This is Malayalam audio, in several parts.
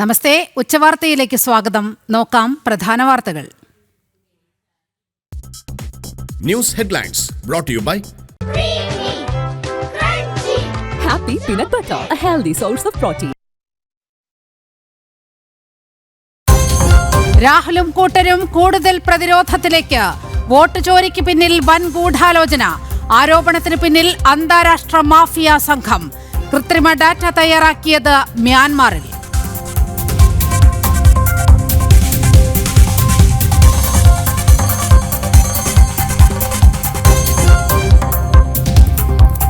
നമസ്തേ, ഉച്ചവാർത്തയിലേക്ക് സ്വാഗതം. നോക്കാം പ്രധാന വാർത്തകൾ. News headlines brought to you by Happy Peanut Butter, a healthy source of protein. രാഹുലും കൂട്ടരും കൂടുതൽ പ്രതിരോധത്തിലേക്ക്. വോട്ട് ചോരിക്ക് പിന്നിൽ വൻ ഗൂഢാലോചന. ആരോപണത്തിന് പിന്നിൽ അന്താരാഷ്ട്ര മാഫിയ സംഘം. കൃത്രിമ ഡാറ്റ തയ്യാറാക്കിയത് മ്യാൻമാറിൽ.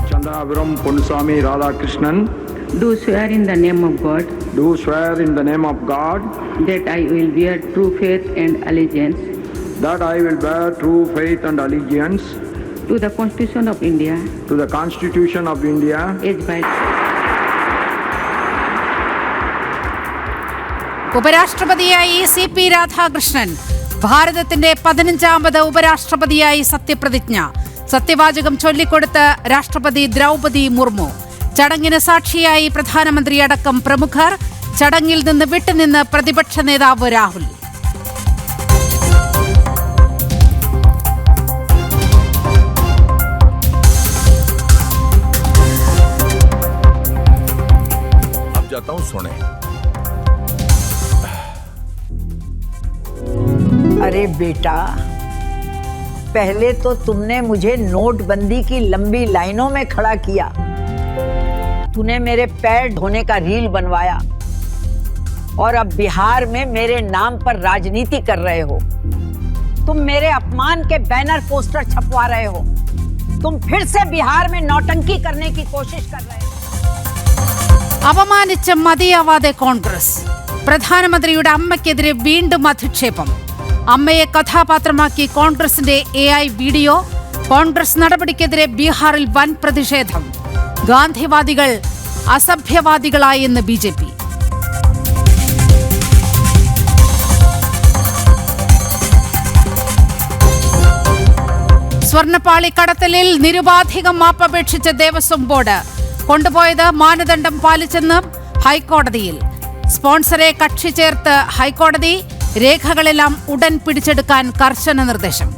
Chandrapuram Ponnuswamy Radhakrishnan Do swear in the name of God do swear in the name of God that I will bear true faith and allegiance that I will bear true faith and allegiance to the Constitution of India to the Constitution of India as by ഉപരാഷ്ട്രപതിയായി CP Radhakrishnan. ഭാരതത്തിന്റെ 15ാമത് ഉപരാഷ്ട്രപതിയായി സത്യപ്രതിജ്ഞ. സത്യവാചകം ചൊല്ലിക്കൊടുത്ത് രാഷ്ട്രപതി ദ്രൗപദി മുർമു. ചടങ്ങിന് സാക്ഷിയായി പ്രധാനമന്ത്രി അടക്കം പ്രമുഖർ. ചടങ്ങിൽ നിന്ന് വിട്ടുനിന്ന് പ്രതിപക്ഷ നേതാവ് രാഹുൽ. अब जाता हूं सोने. अरे बेटा, पहले तो तुमने मुझे नोटबंदी की लंबी लाइनों में खड़ा किया, तूने मेरे पैर धोने का रील बनवाया और अब बिहार में मेरे नाम पर राजनीति कर रहे हो. तुम मेरे अपमान के बैनर पोस्टर छपवा रहे हो. तुम फिर से बिहार में नौटंकी करने की कोशिश कर रहे हो. അപമാനിച്ച മതിയാവാതെ കോൺഗ്രസ്. പ്രധാനമന്ത്രിയുടെ അമ്മയ്ക്കെതിരെ വീണ്ടും അധിക്ഷേപം. അമ്മയെ കഥാപാത്രമാക്കി കോൺഗ്രസിന്റെ AI വീഡിയോ. കോൺഗ്രസ് നടപടിക്കെതിരെ ബീഹാറിൽ വൻ പ്രതിഷേധം. ഗാന്ധിവാദികൾ അസഭ്യവാദികളായെന്ന് BJP. സ്വർണ്ണപ്പാളി കടത്തലിൽ നിരുപാധികം മാപ്പപേക്ഷിച്ച ദേവസ്വം ബോർഡ്. കൊണ്ടുപോയത് മാനദണ്ഡം പാലിച്ചെന്ന് ഹൈക്കോടതിയിൽ. സ്പോൺസറെ കക്ഷി ചേർത്ത് ഹൈക്കോടതി. രേഖകളെല്ലാം ഉടൻ പിടിച്ചെടുക്കാൻ കർശന നിർദ്ദേശം.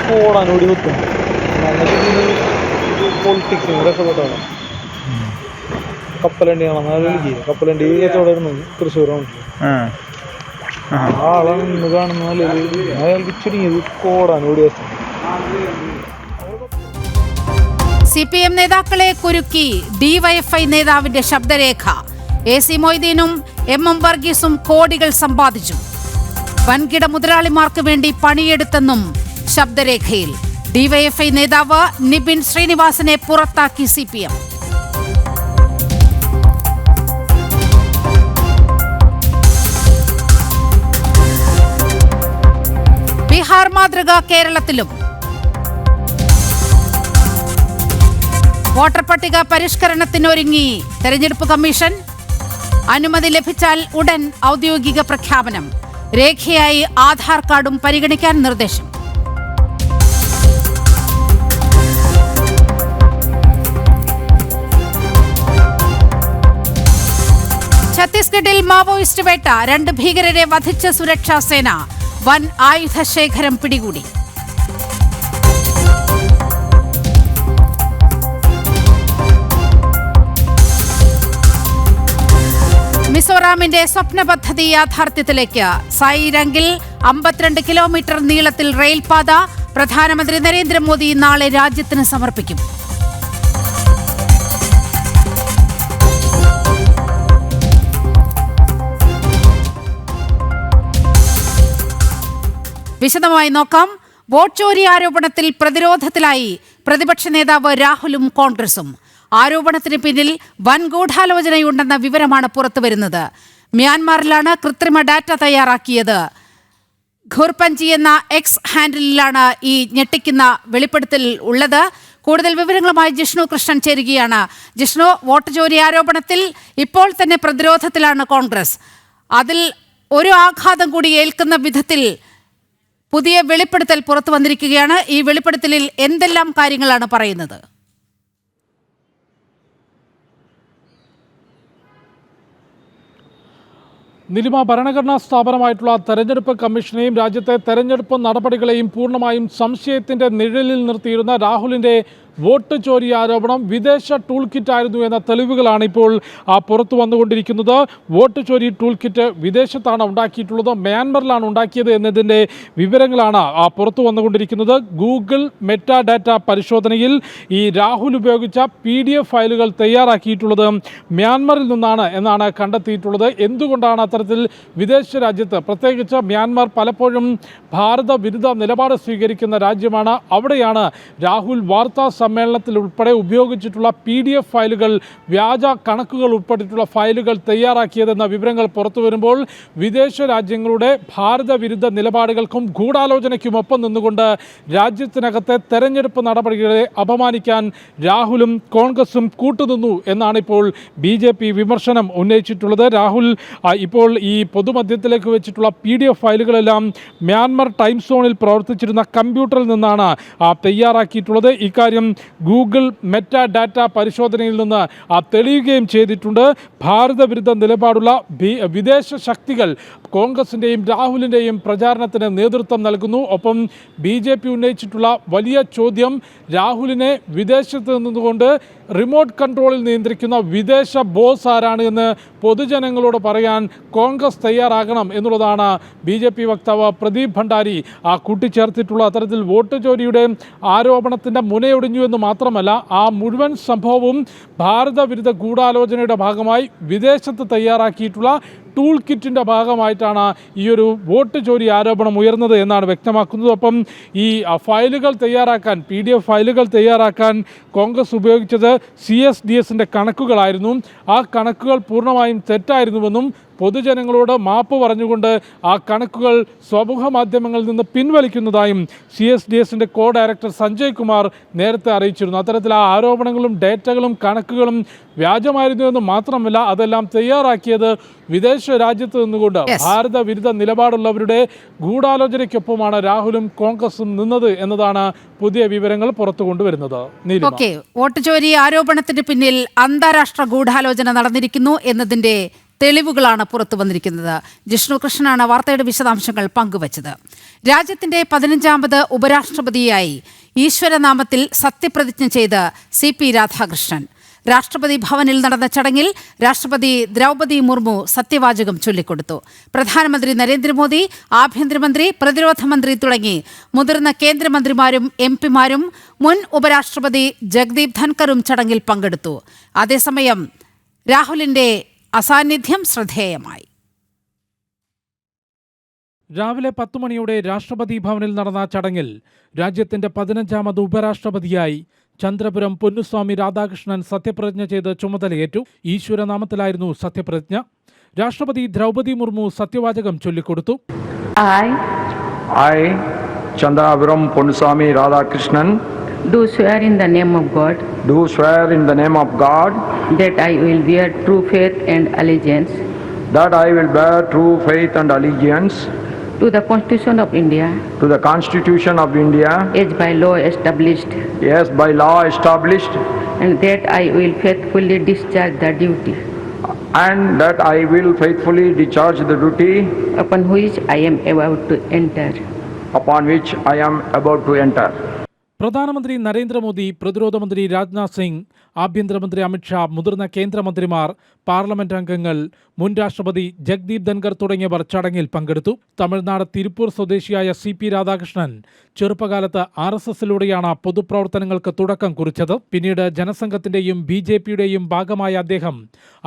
കോടാനോടി വെക്കും പൊളിറ്റിക്സും രക്ഷപ്പെട്ടാണ്. കപ്പലണ്ടിയാണെന്ന് കപ്പലണ്ടി കച്ചവടം തൃശ്ശൂരാണ്. ആളെന്ന് കാണുന്ന അയാൾക്ക് ചുരുങ്ങിയത് കോടാനോടി വെക്കും. CPM നേതാക്കളെ കുരുക്കി DYFI നേതാവിന്റെ ശബ്ദരേഖ. AC മൊയ്തീനും MM വർഗീസും കോടികൾ സമ്പാദിച്ചു. വൻകിട മുതലാളിമാർക്ക് വേണ്ടി പണിയെടുത്തെന്നും ശബ്ദരേഖയിൽ. DYFI നേതാവ് നിബിൻ ശ്രീനിവാസനെ പുറത്താക്കി CPM. ബീഹാർ മാതൃക കേരളത്തിലും. വോട്ടർ പട്ടിക പരിഷ്കരണത്തിനൊരുങ്ങി തെരഞ്ഞെടുപ്പ് കമ്മീഷൻ. അനുമതി ലഭിച്ചാൽ ഉടൻ ഔദ്യോഗിക പ്രഖ്യാപനം. രേഖയായി ആധാർ കാർഡും പരിഗണിക്കാൻ നിർദ്ദേശം. ഛത്തീസ്ഗഡിൽ മാവോയിസ്റ്റ് വേട്ട. 2 ഭീകരരെ വധിച്ച സുരക്ഷാ സേന. വൻ ആയുധശേഖരം പിടികൂടി. മിസോറാമിന്റെ സ്വപ്ന പദ്ധതി യാഥാർത്ഥ്യത്തിലേക്ക്. സൈരംഗിൽ 52 കിലോമീറ്റർ നീളത്തിൽ റെയിൽപാത. പ്രധാനമന്ത്രി നരേന്ദ്രമോദി നാളെ രാജ്യത്തിന് സമർപ്പിക്കും. വിശദമായി നോക്കാം. വോട്ട് ചോരി ആരോപണത്തിൽ പ്രതിരോധത്തിലായി പ്രതിപക്ഷ നേതാവ് രാഹുലും കോൺഗ്രസും. ആരോപണത്തിന് പിന്നിൽ വൻ ഗൂഢാലോചനയുണ്ടെന്ന വിവരമാണ് പുറത്തുവരുന്നത്. മ്യാൻമാറിലാണ് കൃത്രിമ ഡാറ്റ തയ്യാറാക്കിയത്. ഖുർപഞ്ചി എന്ന എക്സ് ഹാൻഡിലാണ് ഈ ഞെട്ടിക്കുന്ന വെളിപ്പെടുത്തൽ ഉള്ളത്. കൂടുതൽ വിവരങ്ങളുമായി ജിഷ്ണു കൃഷ്ണൻ ചേരുകയാണ്. ജിഷ്ണു, വോട്ട് ചോരി ആരോപണത്തിൽ ഇപ്പോൾ തന്നെ പ്രതിരോധത്തിലാണ് കോൺഗ്രസ്. അതിൽ ഒരു ആഘാതം കൂടി ഏൽക്കുന്ന വിധത്തിൽ പുതിയ വെളിപ്പെടുത്തൽ പുറത്തു വന്നിരിക്കുകയാണ്. ഈ വെളിപ്പെടുത്തലിൽ എന്തെല്ലാം കാര്യങ്ങളാണ് പറയുന്നത്? നിലിമ, ഭരണഘടനാ സ്ഥാപനമായിട്ടുള്ള തെരഞ്ഞെടുപ്പ് കമ്മീഷനെയും രാജ്യത്തെ തെരഞ്ഞെടുപ്പ് നടപടികളെയും പൂർണ്ണമായും സംശയത്തിന്റെ നിഴലിൽ നിർത്തിയിരുന്ന രാഹുലിന്റെ വോട്ട് ചോരി ആരോപണം വിദേശ ടൂൾ കിറ്റ് ആയിരുന്നു എന്ന തെളിവുകളാണ് ഇപ്പോൾ പുറത്തു വന്നുകൊണ്ടിരിക്കുന്നത്. വോട്ട് ചോരി ടൂൾ കിറ്റ് വിദേശത്താണ് ഉണ്ടാക്കിയിട്ടുള്ളത്, മ്യാൻമറിലാണ് ഉണ്ടാക്കിയത് എന്നതിൻ്റെ വിവരങ്ങളാണ് പുറത്തു വന്നുകൊണ്ടിരിക്കുന്നത്. ഗൂഗിൾ മെറ്റാ ഡാറ്റ പരിശോധനയിൽ ഈ രാഹുൽ ഉപയോഗിച്ച PDF ഫയലുകൾ തയ്യാറാക്കിയിട്ടുള്ളത് മ്യാൻമറിൽ നിന്നാണ് എന്നാണ് കണ്ടെത്തിയിട്ടുള്ളത്. എന്തുകൊണ്ടാണ് അത്തരത്തിൽ വിദേശ രാജ്യത്ത്, പ്രത്യേകിച്ച് മ്യാൻമർ പലപ്പോഴും ഭാരത വിരുദ്ധ നിലപാട് സ്വീകരിക്കുന്ന രാജ്യമാണ്, അവിടെയാണ് രാഹുൽ വാർത്താ സമ്മേളനത്തിൽ ഉൾപ്പെടെ ഉപയോഗിച്ചിട്ടുള്ള PDF ഫയലുകൾ, വ്യാജ കണക്കുകൾ ഉൾപ്പെട്ടിട്ടുള്ള ഫയലുകൾ തയ്യാറാക്കിയതെന്ന വിവരങ്ങൾ പുറത്തു വരുമ്പോൾ വിദേശ രാജ്യങ്ങളുടെ ഭാരത വിരുദ്ധ നിലപാടുകൾക്കും ഗൂഢാലോചനയ്ക്കുമൊപ്പം നിന്നുകൊണ്ട് രാജ്യത്തിനകത്തെ തെരഞ്ഞെടുപ്പ് നടപടികളെ അപമാനിക്കാൻ രാഹുലും കോൺഗ്രസും കൂട്ടുനിന്നു എന്നാണ് ഇപ്പോൾ BJP വിമർശനം ഉന്നയിച്ചിട്ടുള്ളത്. രാഹുൽ ഇപ്പോൾ ഈ പൊതുമധ്യത്തിലേക്ക് വെച്ചിട്ടുള്ള PDF ഫയലുകളെല്ലാം മ്യാൻമർ ടൈം സോണിൽ പ്രവർത്തിച്ചിരുന്ന കമ്പ്യൂട്ടറിൽ നിന്നാണ് തയ്യാറാക്കിയിട്ടുള്ളത്. ഇക്കാര്യം ഗൂഗിൾ മെറ്റാ ഡാറ്റ പരിശോധനയിൽ നിന്ന് തെളിയുകയും ചെയ്തിട്ടുണ്ട്. ഭാരത വിരുദ്ധ നിലപാടുള്ള വിദേശ ശക്തികൾ കോൺഗ്രസിൻ്റെയും രാഹുലിൻ്റെയും പ്രചാരണത്തിന് നേതൃത്വം നൽകുന്നു. ഒപ്പം BJP ഉന്നയിച്ചിട്ടുള്ള വലിയ ചോദ്യം, രാഹുലിനെ വിദേശത്ത് നിന്നുകൊണ്ട് റിമോട്ട് കൺട്രോളിൽ നിയന്ത്രിക്കുന്ന വിദേശ ബോസ് ആരാണ് എന്ന് പൊതുജനങ്ങളോട് പറയാൻ കോൺഗ്രസ് തയ്യാറാകണം എന്നുള്ളതാണ് BJP വക്താവ് പ്രദീപ് ഭണ്ഡാരി കൂട്ടിച്ചേർത്തിട്ടുള്ള. അത്തരത്തിൽ വോട്ട് ചോരിയുടെ ആരോപണത്തിൻ്റെ മുനയൊടിഞ്ഞു എന്ന് മാത്രമല്ല, ആ മുഴുവൻ സംഭവവും ഭാരത വിരുദ്ധ ഗൂഢാലോചനയുടെ ഭാഗമായി വിദേശത്ത് തയ്യാറാക്കിയിട്ടുള്ള ടൂൾ കിറ്റിൻ്റെ ഭാഗമായിട്ടാണ് ഈ ഒരു വോട്ട് ചോരി ആരോപണം ഉയർന്നത് എന്നാണ് വ്യക്തമാക്കുന്നത്. ഒപ്പം ഈ ഫയലുകൾ തയ്യാറാക്കാൻ, PDF ഫയലുകൾ തയ്യാറാക്കാൻ കോൺഗ്രസ് ഉപയോഗിച്ചത് CSDSൻ്റെ കണക്കുകളായിരുന്നു. ആ കണക്കുകൾ പൂർണ്ണമായും തെറ്റായിരുന്നുവെന്നും പൊതുജനങ്ങളോട് മാപ്പ് പറഞ്ഞുകൊണ്ട് ആ കണക്കുകൾ സമൂഹ മാധ്യമങ്ങളിൽ നിന്ന് പിൻവലിക്കുന്നതായും CSDSൻ്റെ കോ ഡയറക്ടർ സഞ്ജയ് കുമാർ നേരത്തെ അറിയിച്ചിരുന്നു. അത്തരത്തിൽ ആ ആരോപണങ്ങളും ഡേറ്റകളും കണക്കുകളും വ്യാജമായിരുന്നു എന്ന് മാത്രമല്ല, അതെല്ലാം തയ്യാറാക്കിയത് വിദേശ രാജ്യത്ത് നിന്നുകൊണ്ട് ഭാരത വിരുദ്ധ നിലപാടുള്ളവരുടെ ഗൂഢാലോചനയ്ക്കൊപ്പമാണ് രാഹുലും കോൺഗ്രസും നിന്നത് എന്നതാണ് പുതിയ വിവരങ്ങൾ പുറത്തു കൊണ്ടുവരുന്നത്. വോട്ട് ചോരി ആരോപണത്തിന് പിന്നിൽ അന്താരാഷ്ട്ര ഗൂഢാലോചന നടന്നിരിക്കുന്നു എന്നതിന്റെ തെളിവുകളാണ് പുറത്തു വന്നിരിക്കുന്നത്. ജിഷ്ണു കൃഷ്ണനാണ് വാർത്തയുടെ വിശദാംശങ്ങൾ പങ്കുവച്ചത്. രാജ്യത്തിന്റെ 15ാമത് ഉപരാഷ്ട്രപതിയായി ഈശ്വരനാമത്തിൽ സത്യപ്രതിജ്ഞ ചെയ്ത് CP രാധാകൃഷ്ണൻ. രാഷ്ട്രപതി ഭവനിൽ നടന്ന ചടങ്ങിൽ രാഷ്ട്രപതി ദ്രൗപദി മുർമു സത്യവാചകം ചൊല്ലിക്കൊടുത്തു. പ്രധാനമന്ത്രി നരേന്ദ്രമോദി, ആഭ്യന്തരമന്ത്രി, പ്രതിരോധ മന്ത്രി തുടങ്ങി മുതിർന്ന കേന്ദ്രമന്ത്രിമാരും MP-മാരും മുൻ ഉപരാഷ്ട്രപതി ജഗ്ദീപ് ധൻകറും ചടങ്ങിൽ പങ്കെടുത്തു. അതേസമയം രാഹുലിന്റെ അസാന്നിധ്യം ശ്രദ്ധേയമായി. രാവിലെ 10 മണിയോടെ രാഷ്ട്രപതി ഭവനിൽ നടന്ന ചടങ്ങിൽ രാജ്യത്തിന്റെ 15ാമത് ഉപരാഷ്ട്രപതിയായി ചന്ദ്രപുരം പൊന്നുസ്വാമി രാധാകൃഷ്ണൻ സത്യപ്രതിജ്ഞ ചെയ്ത് ചുമതലയേറ്റു. ഈശ്വരനാമത്തിലായിരുന്നു സത്യപ്രതിജ്ഞ. രാഷ്ട്രപതി ദ്രൗപദി മുർമു സത്യവാചകം ചൊല്ലിക്കൊടുത്തു. I, Chandrapuram Ponnuswamy Radhakrishnan, do swear in the name of God do swear in the name of God that I will bear true faith and allegiance that I will bear true faith and allegiance to the Constitution of India to the Constitution of India as by law established, and that I will faithfully discharge the duty upon which I am about to enter. പ്രധാനമന്ത്രി നരേന്ദ്രമോദി, പ്രതിരോധ മന്ത്രി രാജ്നാഥ് സിംഗ്, ആഭ്യന്തരമന്ത്രി അമിത്ഷാ, മുതിർന്ന കേന്ദ്രമന്ത്രിമാർ, പാർലമെന്റ് അംഗങ്ങൾ, മുൻ രാഷ്ട്രപതി ജഗ്ദീപ് ധൻകർ തുടങ്ങിയവർ ചടങ്ങിൽ പങ്കെടുത്തു. തമിഴ്നാട് തിരുപ്പൂർ സ്വദേശിയായ CP രാധാകൃഷ്ണൻ ചെറുപ്പകാലത്ത് RSSലൂടെയാണ് പൊതുപ്രവർത്തനങ്ങൾക്ക് തുടക്കം കുറിച്ചത്. പിന്നീട് ജനസംഘത്തിന്റെയും BJPയുടെയും ഭാഗമായ അദ്ദേഹം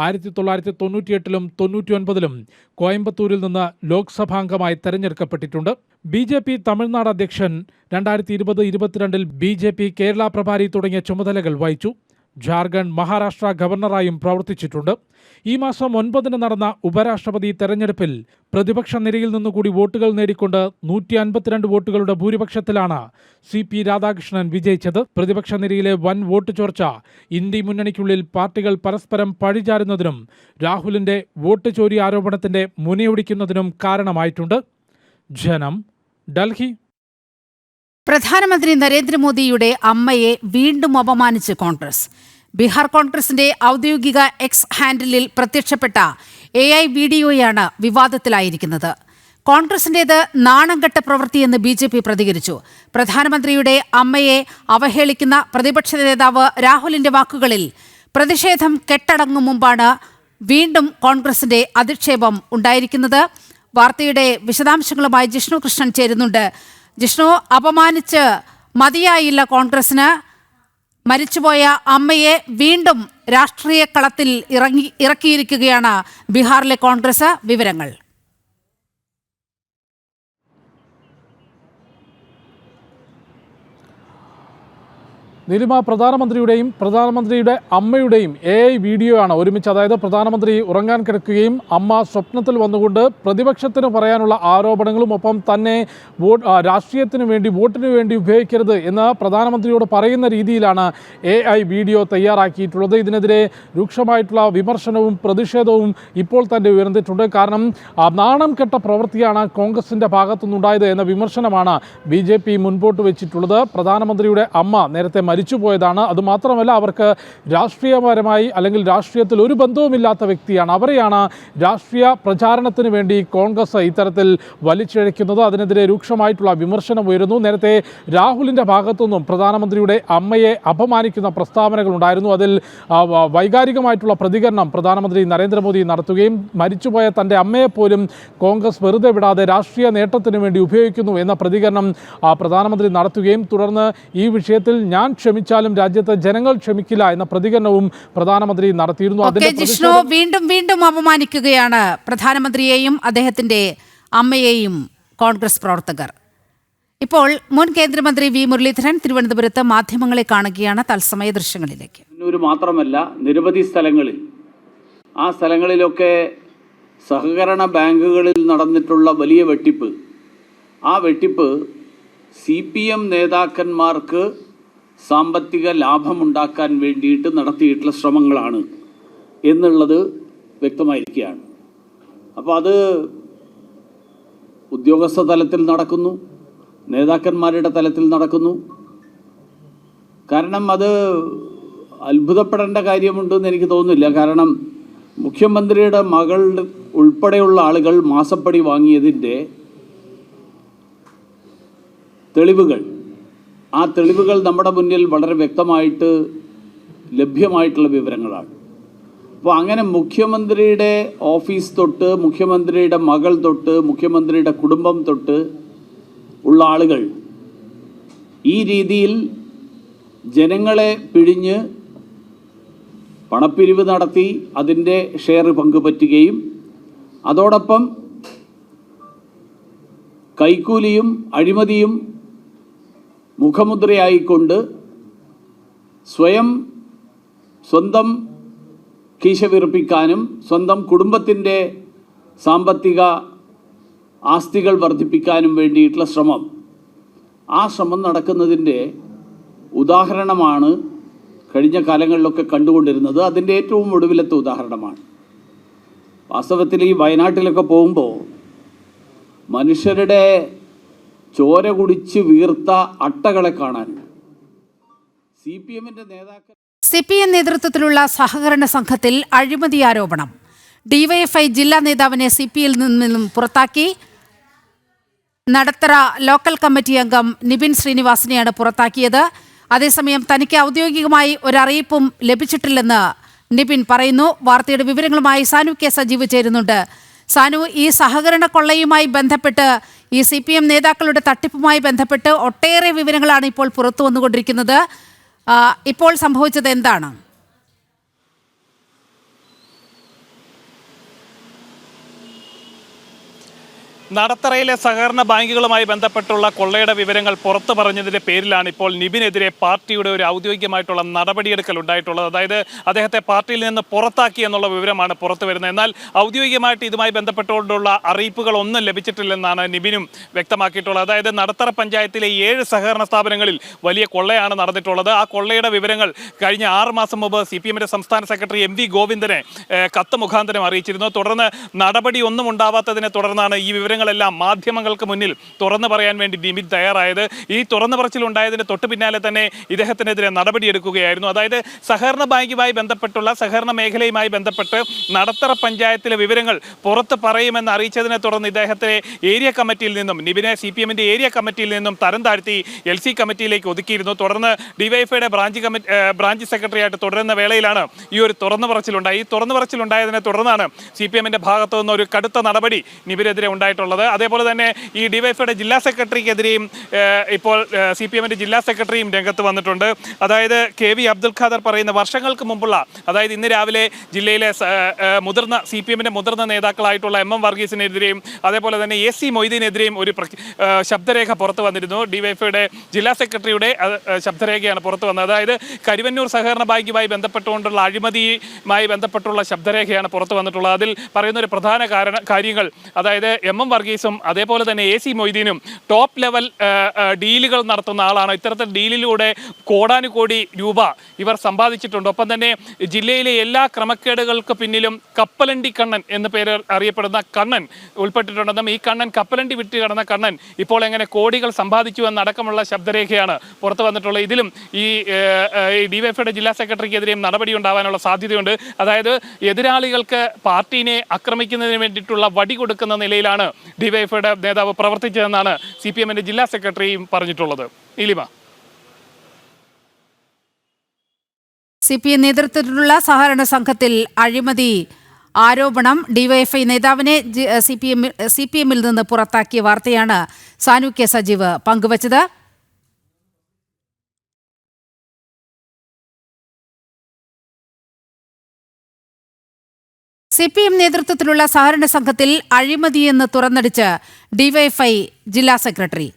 1998ലും 99ലും കോയമ്പത്തൂരിൽ നിന്ന് ലോക്സഭാംഗമായി തെരഞ്ഞെടുക്കപ്പെട്ടിട്ടുണ്ട്. BJP തമിഴ്നാട് അധ്യക്ഷൻ, 2020-22 BJP കേരള പ്രഭാരി തുടങ്ങിയ ചുമതലകൾ വഹിച്ചു. ജാർഖണ്ഡ്, മഹാരാഷ്ട്ര ഗവർണറായും പ്രവർത്തിച്ചിട്ടുണ്ട്. ഈ മാസം 9 നടന്ന ഉപരാഷ്ട്രപതി തെരഞ്ഞെടുപ്പിൽ പ്രതിപക്ഷ നിരയിൽ നിന്നുകൂടി വോട്ടുകൾ നേടിക്കൊണ്ട് 152 വോട്ടുകളുടെ ഭൂരിപക്ഷത്തിലാണ് CP രാധാകൃഷ്ണൻ വിജയിച്ചത്. പ്രതിപക്ഷ നിരയിലെ വൻ വോട്ട് ചോർച്ച ഇന്ത്യ മുന്നണിക്കുള്ളിൽ പാർട്ടികൾ പരസ്പരം പഴിചാരുന്നതിനും രാഹുലിന്റെ വോട്ട് ചോരി ആരോപണത്തിന്റെ മുനയൊടിക്കുന്നതിനും കാരണമായിട്ടുണ്ട്. ജനം, ഡൽഹി. പ്രധാനമന്ത്രി നരേന്ദ്രമോദിയുടെ അമ്മയെ വീണ്ടും അപമാനിച്ച് കോൺഗ്രസ്. ബീഹാർ കോൺഗ്രസിന്റെ ഔദ്യോഗിക എക്സ് ഹാൻഡിലിൽ പ്രത്യക്ഷപ്പെട്ട AI വീഡിയോയാണ് വിവാദത്തിലായിരിക്കുന്നത്. കോൺഗ്രസിന്റേത് നാണംകെട്ട പ്രവൃത്തിയെന്ന് BJP പ്രതികരിച്ചു. പ്രധാനമന്ത്രിയുടെ അമ്മയെ അവഹേളിക്കുന്ന പ്രതിപക്ഷ നേതാവ് രാഹുലിന്റെ വാക്കുകളിൽ പ്രതിഷേധം കെട്ടടങ്ങും മുമ്പാണ് വീണ്ടും കോൺഗ്രസിന്റെ അധിക്ഷേപം ഉണ്ടായിരിക്കുന്നത്. വാർത്തയുടെ വിശദാംശങ്ങളുമായി ജിഷ്ണു കൃഷ്ണൻ ചേരുന്നുണ്ട്. ജിഷ്ണു, അപമാനിച്ച് മതിയായില്ല കോൺഗ്രസിന്. മരിച്ചുപോയ അമ്മയെ വീണ്ടും രാഷ്ട്രീയ കളത്തിൽ ഇറക്കിയിരിക്കുകയാണ് ബീഹാറിലെ കോൺഗ്രസ്. വിവരങ്ങൾ. നീലിമ, പ്രധാനമന്ത്രിയുടെ അമ്മയുടെയും AI വീഡിയോയാണ് ഒരുമിച്ച്. അതായത് പ്രധാനമന്ത്രി ഉറങ്ങാൻ കിടക്കുകയും അമ്മ സ്വപ്നത്തിൽ വന്നുകൊണ്ട് പ്രതിപക്ഷത്തിന് പറയാനുള്ള ആരോപണങ്ങളും ഒപ്പം തന്നെ രാഷ്ട്രീയത്തിന് വേണ്ടി വോട്ടിന് വേണ്ടി ഉപയോഗിക്കരുത് എന്ന് പ്രധാനമന്ത്രിയോട് പറയുന്ന രീതിയിലാണ് AI വീഡിയോ തയ്യാറാക്കിയിട്ടുള്ളത്. ഇതിനെതിരെ രൂക്ഷമായിട്ടുള്ള വിമർശനവും പ്രതിഷേധവും ഇപ്പോൾ തന്നെ ഉയർന്നിട്ടുണ്ട്. കാരണം നാണം കെട്ട പ്രവൃത്തിയാണ് കോൺഗ്രസിൻ്റെ ഭാഗത്തുനിന്നുണ്ടായത് എന്ന വിമർശനമാണ് BJP മുൻപോട്ട് വെച്ചിട്ടുള്ളത്. പ്രധാനമന്ത്രിയുടെ അമ്മ നേരത്തെ മരിച്ചുപോയതാണ്. അതുമാത്രമല്ല, അവർക്ക് രാഷ്ട്രീയപരമായി അല്ലെങ്കിൽ രാഷ്ട്രീയത്തിൽ ഒരു ബന്ധവുമില്ലാത്ത വ്യക്തിയാണ്. അവരെയാണ് രാഷ്ട്രീയ പ്രചാരണത്തിന് വേണ്ടി കോൺഗ്രസ് ഇത്തരത്തിൽ വലിച്ചിഴയ്ക്കുന്നത്. അതിനെതിരെ രൂക്ഷമായിട്ടുള്ള വിമർശനം ഉയരുന്നു. നേരത്തെ രാഹുലിൻ്റെ ഭാഗത്തുനിന്നും പ്രധാനമന്ത്രിയുടെ അമ്മയെ അപമാനിക്കുന്ന പ്രസ്താവനകൾ ഉണ്ടായിരുന്നു. അതിൽ വൈകാരികമായിട്ടുള്ള പ്രതികരണം പ്രധാനമന്ത്രി നരേന്ദ്രമോദി നടത്തുകയും മരിച്ചുപോയ തൻ്റെ അമ്മയെപ്പോലും കോൺഗ്രസ് വെറുതെ വിടാതെ രാഷ്ട്രീയ നേട്ടത്തിന് വേണ്ടി ഉപയോഗിക്കുന്നു എന്ന പ്രതികരണം പ്രധാനമന്ത്രി നടത്തുകയും തുടർന്ന് ഈ വിഷയത്തിൽ ഞാൻ ക്ഷമിച്ചാലും രാജ്യത്തെ ജനങ്ങൾ ക്ഷമിക്കില്ല എന്ന പ്രതികരണവും പ്രധാനമന്ത്രി നടത്തിയിരുന്നു. ജിഷ്ണു, വീണ്ടും അപമാനിക്കുകയാണ് പ്രധാനമന്ത്രിയെയും അദ്ദേഹത്തിന്റെ അമ്മയെയും കോൺഗ്രസ് പ്രവർത്തകർ. ഇപ്പോൾ മുൻ കേന്ദ്രമന്ത്രി V മുരളീധരൻ തിരുവനന്തപുരത്ത് മാധ്യമങ്ങളെ കാണുകയാണ്. തത്സമയ ദൃശ്യങ്ങളിലേക്ക്. മാത്രമല്ല, നിരവധി സ്ഥലങ്ങളിൽ, ആ സ്ഥലങ്ങളിലൊക്കെ സഹകരണ ബാങ്കുകളിൽ നടന്നിട്ടുള്ള വലിയ വെട്ടിപ്പ്, ആ വെട്ടിപ്പ് CPM നേതാക്കന്മാർക്ക് സാമ്പത്തിക ലാഭമുണ്ടാക്കാൻ വേണ്ടിയിട്ട് നടത്തിയിട്ടുള്ള ശ്രമങ്ങളാണ് എന്നുള്ളത് വ്യക്തമായിരിക്കുകയാണ്. അപ്പോൾ അത് ഉദ്യോഗസ്ഥ തലത്തിൽ നടക്കുന്നു, നേതാക്കന്മാരുടെ തലത്തിൽ നടക്കുന്നു. കാരണം അത് അത്ഭുതപ്പെടേണ്ട കാര്യമുണ്ടെന്ന് എനിക്ക് തോന്നുന്നില്ല. കാരണം മുഖ്യമന്ത്രിയുടെ മകളുടെ ഉൾപ്പെടെയുള്ള ആളുകൾ മാസപ്പടി വാങ്ങിയതിൻ്റെ തെളിവുകൾ, ആ തെളിവുകൾ നമ്മുടെ മുന്നിൽ വളരെ വ്യക്തമായിട്ട് ലഭ്യമായിട്ടുള്ള വിവരങ്ങളാണ്. അപ്പോൾ അങ്ങനെ മുഖ്യമന്ത്രിയുടെ ഓഫീസ് തൊട്ട്, മുഖ്യമന്ത്രിയുടെ മകൾ തൊട്ട്, മുഖ്യമന്ത്രിയുടെ കുടുംബം തൊട്ട് ഉള്ള ആളുകൾ ഈ രീതിയിൽ ജനങ്ങളെ പിഴിഞ്ഞ് പണപ്പിരിവ് നടത്തി അതിൻ്റെ ഷെയർ പങ്കുപറ്റുകയും അതോടൊപ്പം കൈക്കൂലിയും അഴിമതിയും മുഖമുദ്രയായിക്കൊണ്ട് സ്വന്തം കീശ വിറപ്പിക്കാനും സ്വന്തം കുടുംബത്തിൻ്റെ സാമ്പത്തിക ആസ്തികൾ വർദ്ധിപ്പിക്കാനും വേണ്ടിയിട്ടുള്ള ശ്രമം, ആ ശ്രമം നടക്കുന്നതിൻ്റെ ഉദാഹരണമാണ് കഴിഞ്ഞ കാലങ്ങളിലൊക്കെ കണ്ടുകൊണ്ടിരുന്നത്. അതിൻ്റെ ഏറ്റവും ഒടുവിലത്തെ ഉദാഹരണമാണ്. വാസ്തവത്തിൽ ഈ വയനാട്ടിലൊക്കെ പോകുമ്പോൾ മനുഷ്യരുടെ ചോര കുടിച്ച് വീർത്ത അട്ടകളെ കാണാൻ CPM നേതൃത്വത്തിലുള്ള സഹകരണ സംഘത്തിൽ അഴിമതി ആരോപണം. DYFI ജില്ലാ നേതാവിനെ CPയിൽ നിന്നും പുറത്താക്കി. നടത്തറ ലോക്കൽ കമ്മിറ്റി അംഗം നിബിൻ ശ്രീനിവാസിനെയാണ് പുറത്താക്കിയത്. അതേസമയം തനിക്ക് ഔദ്യോഗികമായി ഒരറിയിപ്പും ലഭിച്ചിട്ടില്ലെന്ന് നിബിൻ പറയുന്നു. വാർത്തയുടെ വിവരങ്ങളുമായി സാനു കെ സജീവ് ചേരുന്നുണ്ട്. സാനു, ഈ സഹകരണ കൊള്ളയുമായി ബന്ധപ്പെട്ട്, ഈ CPM നേതാക്കളുടെ തട്ടിപ്പുമായി ബന്ധപ്പെട്ട് ഒട്ടേറെ വിവരങ്ങളാണ് ഇപ്പോൾ പുറത്തു വന്നുകൊണ്ടിരിക്കുന്നത്. ഇപ്പോൾ സംഭവിച്ചത് എന്താണ്? നടത്തറയിലെ സഹകരണ ബാങ്കുകളുമായി ബന്ധപ്പെട്ടുള്ള കൊള്ളയുടെ വിവരങ്ങൾ പുറത്തു പറഞ്ഞതിൻ്റെ പേരിലാണ് ഇപ്പോൾ നിബിനെതിരെ പാർട്ടിയുടെ ഒരു ഔദ്യോഗികമായിട്ടുള്ള നടപടിയെടുക്കൽ ഉണ്ടായിട്ടുള്ളത്. അതായത് അദ്ദേഹത്തെ പാർട്ടിയിൽ നിന്ന് പുറത്താക്കി എന്നുള്ള വിവരമാണ് പുറത്തു വരുന്നത്. എന്നാൽ ഔദ്യോഗികമായിട്ട് ഇതുമായി ബന്ധപ്പെട്ടുകൊണ്ടുള്ള അറിയിപ്പുകളൊന്നും ലഭിച്ചിട്ടില്ലെന്നാണ് നിബിനും വ്യക്തമാക്കിയിട്ടുള്ളത്. അതായത് നടത്തറ പഞ്ചായത്തിലെ 7 സഹകരണ സ്ഥാപനങ്ങളിൽ വലിയ കൊള്ളയാണ് നടന്നിട്ടുള്ളത്. ആ കൊള്ളയുടെ വിവരങ്ങൾ കഴിഞ്ഞ 6 മാസം മുമ്പ് CPMന്റെ സംസ്ഥാന സെക്രട്ടറി MV ഗോവിന്ദനെ കത്ത് മുഖാന്തരം അറിയിച്ചിരുന്നു. തുടർന്ന് നടപടി ഒന്നും ഉണ്ടാവാത്തതിനെ തുടർന്നാണ് ഈ വിവരങ്ങൾ കാര്യങ്ങളെല്ലാം മാധ്യമങ്ങൾക്ക് മുന്നിൽ തുറന്നു പറയാൻ വേണ്ടി നിബിൻ തയ്യാറായത്. ഈ തുറന്നു പറച്ചിലുണ്ടായതിന് തൊട്ട് പിന്നാലെ തന്നെ ഇദ്ദേഹത്തിനെതിരെ നടപടിയെടുക്കുകയായിരുന്നു. അതായത് സഹകരണ ബാങ്കുമായി ബന്ധപ്പെട്ടുള്ള സഹകരണ മേഖലയുമായി ബന്ധപ്പെട്ട് നടത്തറ പഞ്ചായത്തിലെ വിവരങ്ങൾ പുറത്ത് പറയുമെന്ന് അറിയിച്ചതിനെ തുടർന്ന് ഇദ്ദേഹത്തെ ഏരിയ കമ്മിറ്റിയിൽ നിന്നും നിബിനെ CPM-ന്റെ ഏരിയ കമ്മിറ്റിയിൽ നിന്നും തരം താഴ്ത്തി LC കമ്മിറ്റിയിലേക്ക് ഒതുക്കിയിരുന്നു. തുടർന്ന് ഡിവൈഎഫ്ഐയുടെ ബ്രാഞ്ച് സെക്രട്ടറിയായിട്ട് തുടരുന്ന വേളയിലാണ് ഈ ഒരു തുറന്നു പറച്ചിലുണ്ടായി. ഈ തുറന്നു പറച്ചിലുണ്ടായതിനെ തുടർന്നാണ് CPM-ന്റെ ഭാഗത്തു നിന്ന് ഒരു കടുത്ത നടപടി നിബിനെതിരെ ഉണ്ടായിട്ടുള്ളത്. അതേപോലെ തന്നെ ഈ ഡിവൈഎഫ്ഐയുടെ ജില്ലാ സെക്രട്ടറിക്കെതിരെയും ഇപ്പോൾ CPM-ന്റെ ജില്ലാ സെക്രട്ടറിയും രംഗത്ത് വന്നിട്ടുണ്ട്. അതായത് KV അബ്ദുൽ ഖാദർ പറയുന്ന വർഷങ്ങൾക്ക് മുമ്പുള്ള, അതായത് ഇന്ന് രാവിലെ ജില്ലയിലെ മുതിർന്ന CPM-ന്റെ മുതിർന്ന നേതാക്കളായിട്ടുള്ള MM വർഗീസിനെതിരെയും അതേപോലെ തന്നെ AC മൊയ്തീനെതിരെയും ഒരു ശബ്ദരേഖ പുറത്തു വന്നിരുന്നു. ഡിവൈഎഫ്ഐയുടെ ജില്ലാ സെക്രട്ടറിയുടെ ശബ്ദരേഖയാണ് പുറത്തു വന്നത്. അതായത് കരുവന്നൂർ സഹകരണ ബാങ്കുമായി ബന്ധപ്പെട്ടുകൊണ്ടുള്ള അഴിമതിയുമായി ബന്ധപ്പെട്ടുള്ള ശബ്ദരേഖയാണ് പുറത്തു വന്നിട്ടുള്ളത്. അതിൽ പറയുന്ന ഒരു പ്രധാന കാര്യങ്ങൾ, അതായത് MM വർഗീസും അതേപോലെ തന്നെ AC മൊയ്തീനും ടോപ്പ് ലെവൽ ഡീലുകൾ നടത്തുന്ന ആളാണ്. ഇത്തരത്തിൽ ഡീലിലൂടെ കോടാനുകോടി രൂപ ഇവർ സമ്പാദിച്ചിട്ടുണ്ട്. ഒപ്പം തന്നെ ജില്ലയിലെ എല്ലാ ക്രമക്കേടുകൾക്ക് പിന്നിലും കപ്പലണ്ടി കണ്ണൻ എന്ന പേര് അറിയപ്പെടുന്ന കണ്ണൻ ഉൾപ്പെട്ടിട്ടുണ്ടെന്നും ഈ കണ്ണൻ കപ്പലണ്ടി വിറ്റ് കിടന്ന കണ്ണൻ ഇപ്പോൾ എങ്ങനെ കോടികൾ സമ്പാദിച്ചു എന്നടക്കമുള്ള ശബ്ദരേഖയാണ് പുറത്തു വന്നിട്ടുള്ളത്. ഇതിലും ഈ ഡിവൈഎഫ്ഐയുടെ ജില്ലാ സെക്രട്ടറിക്കെതിരെയും നടപടി ഉണ്ടാവാനുള്ള സാധ്യതയുണ്ട്. അതായത് എതിരാളികൾക്ക് പാർട്ടിനെ ആക്രമിക്കുന്നതിന് വേണ്ടിയിട്ടുള്ള വടി കൊടുക്കുന്ന നിലയിലാണ് ഡിവൈഎഫ്ഐയുടെ നേതാവ് പ്രവർത്തിച്ചതെന്നാണ് CPM-ന്റെ ജില്ലാ സെക്രട്ടറിയും പറഞ്ഞിട്ടുള്ളത്. നീലിമ, CPM നേതൃത്വത്തിലുള്ള സഹകരണ സംഘത്തിൽ അഴിമതി ആരോപണം ഡിവൈഎഫ്ഐ നേതാവിനെ CPM-ൽ നിന്ന് പുറത്താക്കിയ വാർത്തയാണ് സാനു കെ സജീവ് പങ്കുവച്ചത്. CPM നേതൃത്വത്തിലുള്ള സഹകരണ സംഘത്തിൽ അഴിമതിയെന്ന് തുറന്നടിച്ച് ഡിവൈഎഫ്ഐ ജില്ലാ സെക്രട്ടറി.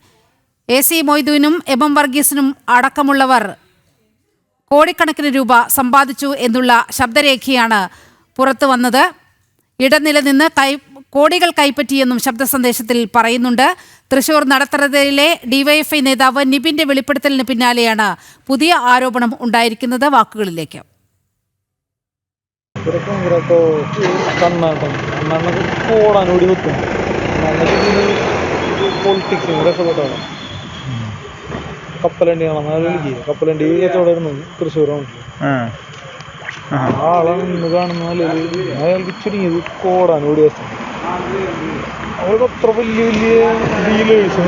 AC മൊയ്തീനും MM വർഗീസിനും അടക്കമുള്ളവർ കോടിക്കണക്കിന് രൂപ സമ്പാദിച്ചു എന്നുള്ള ശബ്ദരേഖയാണ് പുറത്തു വന്നത്. ഇടനില നിന്ന് കോടികൾ കൈപ്പറ്റിയെന്നും ശബ്ദ സന്ദേശത്തിൽ പറയുന്നുണ്ട്. തൃശൂർ നടത്തറയിലെ ഡിവൈഎഫ്ഐ നേതാവ് നിബിന്റെ വെളിപ്പെടുത്തലിന് പിന്നാലെയാണ് പുതിയ ആരോപണം ഉണ്ടായിരിക്കുന്നത്. വാക്കുകളിലേക്ക്. കപ്പലണ്ടി കച്ചവടമായിരുന്നു തൃശ്ശൂരാണ്. ആളാണ് കാണുന്ന അയാൾക്ക് ചുരുങ്ങിയത് കോടാനോടി വശം. അവർക്ക് അത്ര വലിയ വലിയ ഡീലേഴ്സ്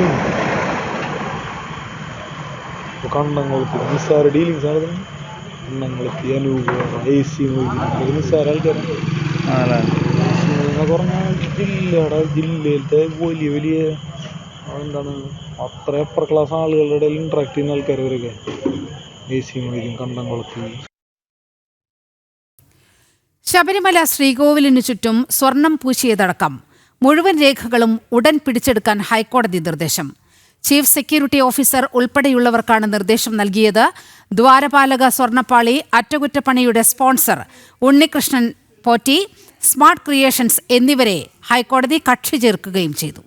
കണ്ണംകുളത്തി നിസ്സാര ഡീലിങ്സ് ആണ്. കണ്ണംകുളത്തി അനൂപ AC മൊയ്തീൻ നിസ്സാര ആൾക്കാരാണ്. പറഞ്ഞാൽ ജില്ലയിലത്തെ വലിയ വലിയ എന്താണ് അത്ര അപ്പർ ക്ലാസ് ആളുകളുടെ ഇടയിൽ ഇന്ററാക്ട് ചെയ്യുന്ന ആൾക്കാരവരൊക്കെ AC മൊയ്തീൻ കണ്ടംകുളത്തി. ശബരിമല ശ്രീകോവിലിനു ചുറ്റും സ്വർണം പൂശിയതടക്കം മുഴുവൻ രേഖകളും ഉടൻ പിടിച്ചെടുക്കാൻ ഹൈക്കോടതി നിർദ്ദേശം. ചീഫ് സെക്യൂരിറ്റി ഓഫീസർ ഉൾപ്പെടെയുള്ളവർക്കാണ് നിർദ്ദേശം നൽകിയത്. ദ്വാരപാലക സ്വർണ്ണപ്പാളി അറ്റകുറ്റപ്പണിയുടെ sponsor Unnikrishnan Potti, Smart Creations എന്നിവരെ ഹൈക്കോടതി കക്ഷി ചേർക്കുകയും ചെയ്തു.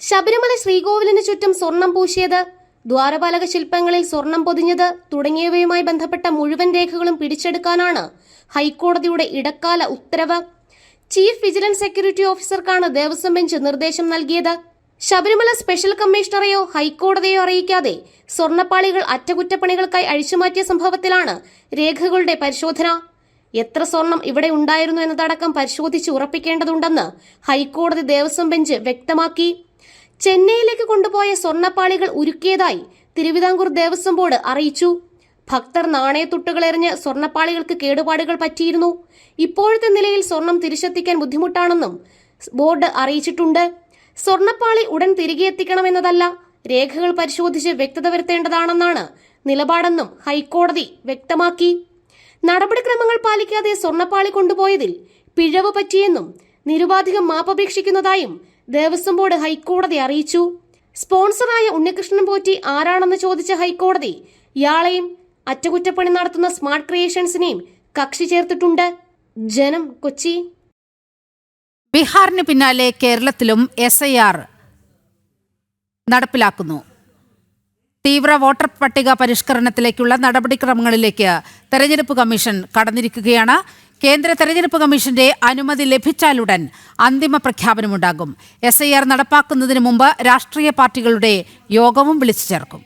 ശബരിമല ശ്രീകോവിലിന് ചുറ്റും സ്വർണം പൂശിയത്, ദ്വാരപാലക ശില്പങ്ങളിൽ സ്വർണം പൊതിഞ്ഞത് തുടങ്ങിയവയുമായി ബന്ധപ്പെട്ട മുഴുവൻ രേഖകളും പിടിച്ചെടുക്കാനാണ് ഹൈക്കോടതിയുടെ ഇടക്കാല ഉത്തരവ്. ചീഫ് വിജിലൻസ് സെക്യൂരിറ്റി ഓഫീസർക്കാണ് ദേവസ്വം ബെഞ്ച് നിർദ്ദേശം നൽകിയത്. ശബരിമല സ്പെഷ്യൽ കമ്മീഷണറെയോ ഹൈക്കോടതിയോ അറിയിക്കാതെ സ്വർണ്ണപ്പാളികൾ അറ്റകുറ്റപ്പണികൾക്കായി അഴിച്ചുമാറ്റിയ സംഭവത്തിലാണ് രേഖകളുടെ പരിശോധന. എത്ര സ്വർണം ഇവിടെ ഉണ്ടായിരുന്നു എന്നതടക്കം പരിശോധിച്ച് ഉറപ്പിക്കേണ്ടതുണ്ടെന്ന് ഹൈക്കോടതി ദേവസ്വം ബെഞ്ച് വ്യക്തമാക്കി. ചെന്നൈയിലേക്ക് കൊണ്ടുപോയ സ്വർണ്ണപ്പാളികൾ ഉരുക്കിയതായി തിരുവിതാംകൂർ ദേവസ്വം ബോർഡ് അറിയിച്ചു. ഭക്തർ നാണയത്തുട്ടുകൾ എറിഞ്ഞ് സ്വർണ്ണപ്പാളികൾക്ക് കേടുപാടുകൾ പറ്റിയിരുന്നു. ഇപ്പോഴത്തെ നിലയിൽ സ്വർണം തിരിച്ചെത്തിക്കാൻ ബുദ്ധിമുട്ടാണെന്നും ബോർഡ് അറിയിച്ചിട്ടുണ്ട്. സ്വർണ്ണപ്പാളി ഉടൻ തിരികെ എത്തിക്കണമെന്നതല്ല, രേഖകൾ പരിശോധിച്ച് വ്യക്തത വരുത്തേണ്ടതാണെന്നാണ് നിലപാടെന്നും ഹൈക്കോടതി വ്യക്തമാക്കി. നടപടിക്രമങ്ങൾ പാലിക്കാതെ സ്വർണ്ണപ്പാളി കൊണ്ടുപോയതിൽ പിഴവ് പറ്റിയെന്നും നിരുപാധികം മാപ്പപേക്ഷിക്കുന്നതായും ദേവസ്വം ബോർഡ് ഹൈക്കോടതി അറിയിച്ചു. സ്പോൺസറായ ഉണ്ണികൃഷ്ണൻ പോറ്റി ആരാണെന്ന് ചോദിച്ച ഹൈക്കോടതി ഇയാളെയും അറ്റകുറ്റപ്പണി നടത്തുന്ന സ്മാർട്ട് ക്രിയേഷൻസിനെയും കക്ഷി ചേർത്തിട്ടുണ്ട്. ജനം, കൊച്ചി. ബീഹാറിന് പിന്നാലെ കേരളത്തിലും SIR നടപ്പിലാക്കുന്നു. തീവ്ര വോട്ടർ പട്ടിക പരിഷ്കരണത്തിലേക്കുള്ള നടപടിക്രമങ്ങളിലേക്ക് തെരഞ്ഞെടുപ്പ് കമ്മീഷൻ കടന്നിരിക്കുകയാണ്. കേന്ദ്ര തെരഞ്ഞെടുപ്പ് കമ്മീഷന്റെ അനുമതി ലഭിച്ചാലുടൻ അന്തിമ പ്രഖ്യാപനമുണ്ടാകും. SIR നടപ്പാക്കുന്നതിന് മുമ്പ് രാഷ്ട്രീയ പാർട്ടികളുടെ യോഗവും വിളിച്ചു ചേർക്കും.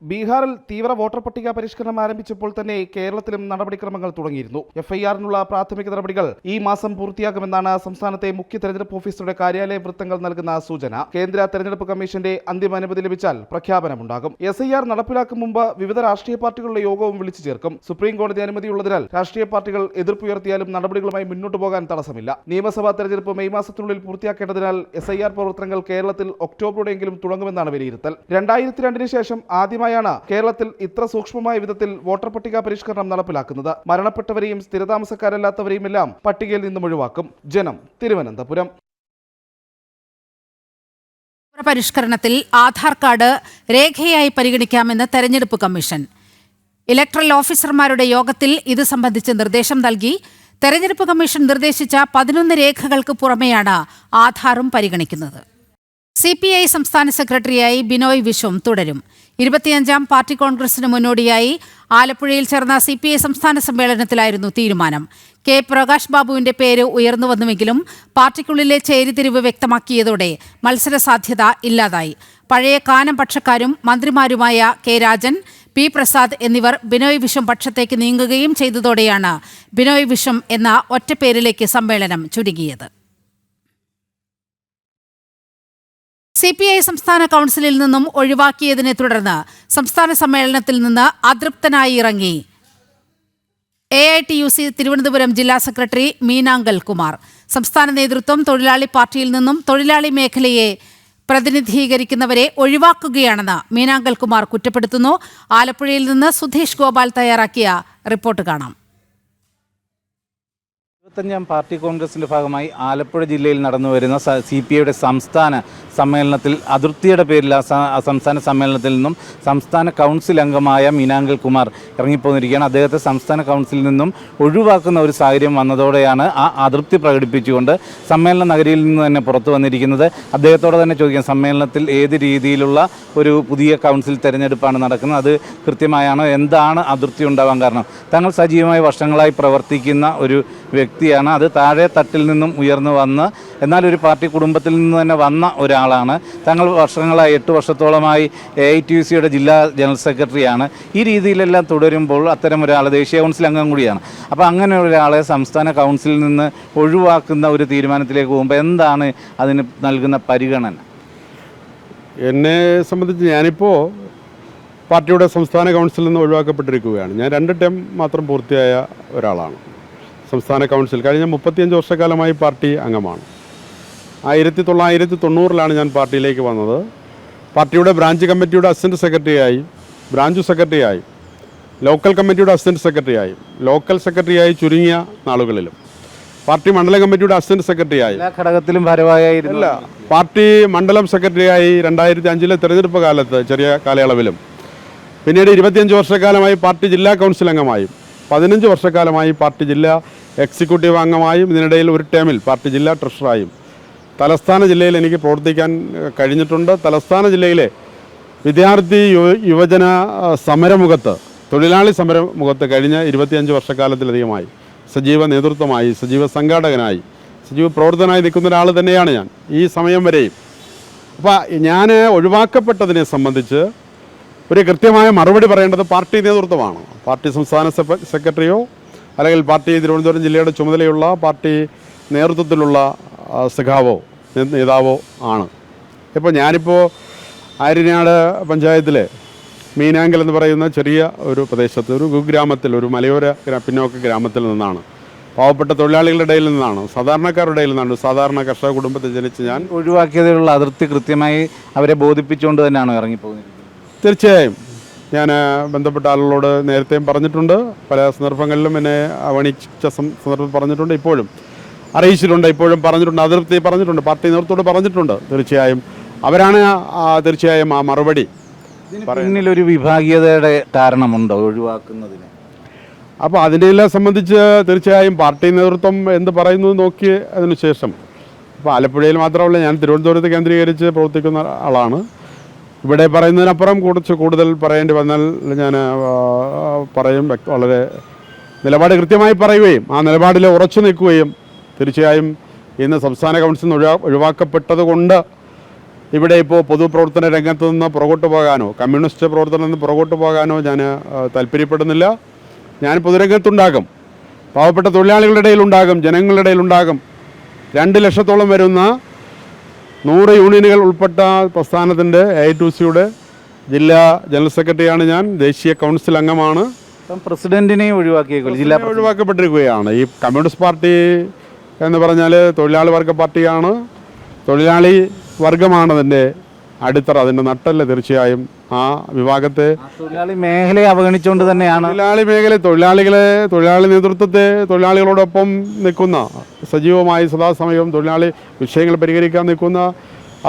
ബീഹാറിൽ തീവ്ര വോട്ടർ പട്ടിക പരിഷ്കരണം ആരംഭിച്ചപ്പോൾ തന്നെ കേരളത്തിലും നടപടിക്രമങ്ങൾ തുടങ്ങിയിരുന്നു. FIR-നുള്ള പ്രാഥമിക നടപടികൾ ഈ മാസം പൂർത്തിയാക്കുമെന്നാണ് സംസ്ഥാനത്തെ മുഖ്യ തെരഞ്ഞെടുപ്പ് ഓഫീസറുടെ കാര്യാലയ വൃത്തങ്ങൾ നൽകുന്ന സൂചന. കേന്ദ്ര തെരഞ്ഞെടുപ്പ് കമ്മീഷന്റെ അന്തിമ അനുമതി ലഭിച്ചാൽ പ്രഖ്യാപനമുണ്ടാകും. SIR നടപ്പിലാക്കും മുമ്പ് വിവിധ രാഷ്ട്രീയ പാർട്ടികളുടെ യോഗവും വിളിച്ചു ചേർക്കും. സുപ്രീം കോടതി അനുമതിയുള്ളതിനാൽ രാഷ്ട്രീയ പാർട്ടികൾ എതിർപ്പുയർത്തിയാലും നടപടികളുമായി മുന്നോട്ട് പോകാൻ തടസ്സമില്ല. നിയമസഭാ തെരഞ്ഞെടുപ്പ് മെയ് മാസത്തിനുള്ളിൽ പൂർത്തിയാക്കേണ്ടതിനാൽ SIR പ്രവർത്തനങ്ങൾ കേരളത്തിൽ ഒക്ടോബറോടെയെങ്കിലും തുടങ്ങുമെന്നാണ് വിലയിരുത്തൽ. 2002 ശേഷം ആദ്യമായാണ് കേരളത്തിൽ ഇത്ര സൂക്ഷ്മമായ വിധത്തിൽ വോട്ടർ പട്ടിക പരിഷ്കരണം നടപ്പിലാക്കുന്നത്. മരണപ്പെട്ടവരെയും സ്ഥിരതാമസക്കാരല്ലാത്തവരെയും എല്ലാം പട്ടികയിൽ നിന്നും ഒഴിവാക്കും. ജനം, തിരുവനന്തപുരം. പരിഷ്കരണത്തിൽ ആധാർ കാർഡ് രേഖയായി പരിഗണിക്കാമെന്ന് തെരഞ്ഞെടുപ്പ് കമ്മീഷൻ. ഇലക്ടറൽ ഓഫീസർമാരുടെ യോഗത്തിൽ ഇത് സംബന്ധിച്ച് നിർദ്ദേശം നൽകി. തെരഞ്ഞെടുപ്പ് കമ്മീഷൻ നിർദ്ദേശിച്ച 11 രേഖകൾക്ക് പുറമെയാണ് ആധാറും പരിഗണിക്കുന്നത്. CPI സംസ്ഥാന സെക്രട്ടറിയായി ബിനോയ് വിശ്വം തുടരും. 25ാം പാർട്ടി കോൺഗ്രസിന് മുന്നോടിയായി ആലപ്പുഴയിൽ ചേർന്ന CPI സംസ്ഥാന സമ്മേളനത്തിലായിരുന്നു തീരുമാനം. K. പ്രകാശ് ബാബുവിന്റെ പേര് ഉയർന്നുവന്നുവെങ്കിലും പാർട്ടിക്കുള്ളിലെ ചേരിതിരിവ് വ്യക്തമാക്കിയതോടെ മത്സരസാധ്യത ഇല്ലാതായി. പഴയ കാനം പക്ഷക്കാരും മന്ത്രിമാരുമായ K. രാജൻ, P. പ്രസാദ് എന്നിവർ ബിനോയ് വിശ്വം പക്ഷത്തേക്ക് നീങ്ങുകയും ചെയ്തതോടെയാണ് ബിനോയ് വിശ്വം എന്ന ഒറ്റപ്പേരിലേക്ക് സമ്മേളനം ചുരുങ്ങിയത്. CPI സംസ്ഥാന കൗൺസിലിൽ നിന്നും ഒഴിവാക്കിയതിനെ തുടർന്ന് സംസ്ഥാന സമ്മേളനത്തിൽ നിന്ന് അതൃപ്തനായി ഇറങ്ങി AITUC തിരുവനന്തപുരം ജില്ലാ സെക്രട്ടറി മീനാങ്കൽ കുമാർ. സംസ്ഥാന നേതൃത്വം തൊഴിലാളി പാർട്ടിയിൽ നിന്നും തൊഴിലാളി മേഖലയെ പ്രതിനിധീകരിക്കുന്നവരെ ഒഴിവാക്കുകയാണെന്ന് മീനാങ്കൽ കുമാർ കുറ്റപ്പെടുത്തുന്നു. ആലപ്പുഴയിൽ നിന്ന് സുധീഷ് ഗോപാൽ തയ്യാറാക്കിയ റിപ്പോർട്ട് കാണാം. 25ാം പാർട്ടി കോൺഗ്രസിന്റെ ഭാഗമായി ആലപ്പുഴ ജില്ലയിൽ നടന്നുവരുന്ന CPIയുടെ സംസ്ഥാന സമ്മേളനത്തിൽ അതൃപ്തിയുടെ പേരിൽ സംസ്ഥാന സമ്മേളനത്തിൽ നിന്നും സംസ്ഥാന കൗൺസിൽ അംഗമായ മീനാങ്കൽ കുമാർ ഇറങ്ങിപ്പോന്നിരിക്കുകയാണ്. അദ്ദേഹത്തെ സംസ്ഥാന കൗൺസിലിൽ നിന്നും ഒഴിവാക്കുന്ന ഒരു സാഹചര്യം വന്നതോടെയാണ് ആ അതൃപ്തി പ്രകടിപ്പിച്ചുകൊണ്ട് സമ്മേളന നഗരിയിൽ നിന്ന് തന്നെ പുറത്തു വന്നിരിക്കുന്നത്. അദ്ദേഹത്തോടെ തന്നെ ചോദിക്കാം, സമ്മേളനത്തിൽ ഏത് രീതിയിലുള്ള ഒരു പുതിയ കൗൺസിൽ തെരഞ്ഞെടുപ്പാണ് നടക്കുന്നത്? അത് കൃത്യമായാണോ? എന്താണ് അതൃപ്തി ഉണ്ടാവാൻ കാരണം? താങ്കൾ സജീവമായി വർഷങ്ങളായി പ്രവർത്തിക്കുന്ന ഒരു വ്യക്തിയാണ്. അത് താഴെ തട്ടിൽ നിന്നും ഉയർന്നു വന്ന് എന്നാൽ ഒരു പാർട്ടി കുടുംബത്തിൽ നിന്ന് തന്നെ വന്ന ഒരാളാണ്. താങ്കൾ വർഷങ്ങളായി 8 വർഷത്തോളമായി AITUCയുടെ ജില്ലാ ജനറൽ സെക്രട്ടറിയാണ്. ഈ രീതിയിലെല്ലാം തുടരുമ്പോൾ അത്തരം ഒരാൾ ദേശീയ കൗൺസിൽ അംഗം കൂടിയാണ്. അപ്പോൾ അങ്ങനെ ഒരാളെ സംസ്ഥാന കൗൺസിലിൽ നിന്ന് ഒഴിവാക്കുന്ന ഒരു തീരുമാനത്തിലേക്ക് പോകുമ്പോൾ എന്താണ് അതിന് നൽകുന്ന പരിഗണന? എന്നെ സംബന്ധിച്ച് ഞാനിപ്പോൾ പാർട്ടിയുടെ സംസ്ഥാന കൗൺസിലിൽ നിന്ന് ഒഴിവാക്കപ്പെട്ടിരിക്കുകയാണ്. ഞാൻ 2 ടേം മാത്രം പൂർത്തിയായ ഒരാളാണ്. സംസ്ഥാന കൗൺസിൽ കഴിഞ്ഞ 35 വർഷക്കാലമായി പാർട്ടി അംഗമാണ്. 1990-ലാണ് ഞാൻ പാർട്ടിയിലേക്ക് വന്നത്. പാർട്ടിയുടെ ബ്രാഞ്ച് കമ്മിറ്റിയുടെ അസിസ്റ്റൻറ്റ് സെക്രട്ടറിയായി, ബ്രാഞ്ച് സെക്രട്ടറിയായി, ലോക്കൽ കമ്മിറ്റിയുടെ അസിസ്റ്റൻറ്റ് സെക്രട്ടറിയായി, ലോക്കൽ സെക്രട്ടറിയായി ചുരുങ്ങിയ നാളുകളിലും, പാർട്ടി മണ്ഡലം കമ്മിറ്റിയുടെ അസിസ്റ്റൻറ്റ് സെക്രട്ടറിയായി, എല്ലാ ഘടകത്തിലും ഭാരവാഹിയായിരുന്നില്ല. പാർട്ടി മണ്ഡലം സെക്രട്ടറിയായി 2005-ലെ തെരഞ്ഞെടുപ്പ് കാലത്ത് ചെറിയ കാലയളവിലും, പിന്നീട് 25 വർഷക്കാലമായി പാർട്ടി ജില്ലാ കൗൺസിൽ അംഗമായും, 15 വർഷക്കാലമായി പാർട്ടി ജില്ലാ എക്സിക്യൂട്ടീവ് അംഗമായും, ഇതിനിടയിൽ ഒരു ടേമിൽ പാർട്ടി ജില്ലാ ട്രഷററായും തലസ്ഥാന ജില്ലയിൽ എനിക്ക് പ്രവർത്തിക്കാൻ കഴിഞ്ഞിട്ടുണ്ട്. തലസ്ഥാന ജില്ലയിലെ വിദ്യാർത്ഥി യുവജന സമരമുഖത്ത്, തൊഴിലാളി സമരമുഖത്ത് കഴിഞ്ഞ 25 വർഷക്കാലത്തിലധികമായി സജീവ നേതൃത്വമായി, സജീവ സംഘാടകനായി, സജീവ പ്രവർത്തകനായി നിൽക്കുന്ന ഒരാൾ തന്നെയാണ് ഞാൻ ഈ സമയം വരെയും. അപ്പോൾ ഞാൻ ഒഴിവാക്കപ്പെട്ടതിനെ സംബന്ധിച്ച് ഒരു കൃത്യമായ മറുപടി പറയേണ്ടത് പാർട്ടി നേതൃത്വമാണ്. പാർട്ടി സംസ്ഥാന സെക്രട്ടറിയോ അല്ലെങ്കിൽ പാർട്ടി തിരുവനന്തപുരം ജില്ലയുടെ ചുമതലയുള്ള പാർട്ടി നേതൃത്വത്തിലുള്ള സഖാവോ നേതാവോ ആണ്. ഇപ്പോൾ ഞാനിപ്പോൾ ആര്യനാട് പഞ്ചായത്തിലെ മീനാങ്കൽ എന്ന് പറയുന്ന ചെറിയ ഒരു പ്രദേശത്ത്, ഒരു കുഗ്രാമത്തിൽ, ഒരു മലയോര പിന്നോക്ക ഗ്രാമത്തിൽ നിന്നാണ്, പാവപ്പെട്ട തൊഴിലാളികളുടെ ഇടയിൽ നിന്നാണ്, സാധാരണക്കാരുടെ ഇടയിൽ നിന്നാണ്, സാധാരണ കർഷക കുടുംബത്തിൽ ജനിച്ച് ഞാൻ. ഒഴിവാക്കിയതിലുള്ള അതിർത്തി കൃത്യമായി അവരെ ബോധിപ്പിച്ചുകൊണ്ട് തന്നെയാണ് ഇറങ്ങിപ്പോകുന്നത്. തീർച്ചയായും ഞാൻ ബന്ധപ്പെട്ട ആളുകളോട് നേരത്തെയും പറഞ്ഞിട്ടുണ്ട്, പല സന്ദർഭങ്ങളിലും എന്നെ അവഗണിച്ച സന്ദർഭം പറഞ്ഞിട്ടുണ്ട്, ഇപ്പോഴും അറിയിച്ചിട്ടുണ്ട്, ഇപ്പോഴും പറഞ്ഞിട്ടുണ്ട്, അതിർത്തി പറഞ്ഞിട്ടുണ്ട്, പാർട്ടി നേതൃത്വത്തോട് പറഞ്ഞിട്ടുണ്ട്. തീർച്ചയായും അവരാണ് തീർച്ചയായും ആ മറുപടി. പിന്നിലൊരു വിഭാഗീയതയുടെ കാരണമുണ്ടോ ഒഴിവാക്കുന്നതിന്? അപ്പോൾ അതിനെല്ലാം സംബന്ധിച്ച് തീർച്ചയായും പാർട്ടി നേതൃത്വം എന്ത് പറയുന്നു നോക്കി അതിനുശേഷം. അപ്പോൾ ആലപ്പുഴയിൽ മാത്രമല്ല, ഞാൻ തിരുവനന്തപുരത്ത് കേന്ദ്രീകരിച്ച് പ്രവർത്തിക്കുന്ന ആളാണ്. ഇവിടെ പറയുന്നതിനപ്പുറം കുറച്ച് കൂടുതൽ പറയേണ്ടി വന്നാൽ ഞാൻ പറയും. വളരെ നിലപാട് കൃത്യമായി പറയുകയും ആ നിലപാടിൽ ഉറച്ചു നിൽക്കുകയും തീർച്ചയായും ഇന്ന് സംസ്ഥാന കൗൺസിൽ നിന്ന് ഒഴിവാക്കപ്പെട്ടത് കൊണ്ട് ഇവിടെ ഇപ്പോൾ പൊതുപ്രവർത്തന രംഗത്ത് നിന്ന് പുറകോട്ട് പോകാനോ കമ്മ്യൂണിസ്റ്റ് പ്രവർത്തനം നിന്ന് പുറകോട്ട് പോകാനോ ഞാൻ താല്പര്യപ്പെടുന്നില്ല. ഞാൻ പൊതുരംഗത്തുണ്ടാകും, പാവപ്പെട്ട തൊഴിലാളികളുടെ ഇടയിലുണ്ടാകും, ജനങ്ങളുടെ ഇടയിലുണ്ടാകും. 2 ലക്ഷത്തോളം വരുന്ന 100 യൂണിയനുകൾ ഉൾപ്പെട്ട പ്രസ്ഥാനത്തിൻ്റെ AITUCയുടെ ജില്ലാ ജനറൽ സെക്രട്ടറിയാണ് ഞാൻ. ദേശീയ കൗൺസിൽ അംഗമാണ്. പ്രസിഡന്റിനെ ഒഴിവാക്കപ്പെട്ടിരിക്കുകയാണ്. ഈ കമ്മ്യൂണിസ്റ്റ് പാർട്ടി എന്ന് പറഞ്ഞാൽ തൊഴിലാളി വർഗ പാർട്ടിയാണ്. തൊഴിലാളി വർഗമാണ് അതിൻ്റെ അടിത്തറ, അതിൻ്റെ നട്ടല്. തീർച്ചയായും ആ വിഭാഗത്തെ തൊഴിലാളി മേഖലയെ അവഗണിച്ചുകൊണ്ട് തന്നെയാണ് തൊഴിലാളി നേതൃത്വത്തെ തൊഴിലാളികളോടൊപ്പം നിൽക്കുന്ന, സജീവമായി സദാസമയവും തൊഴിലാളി വിഷയങ്ങൾ പരിഹരിക്കാൻ നിൽക്കുന്ന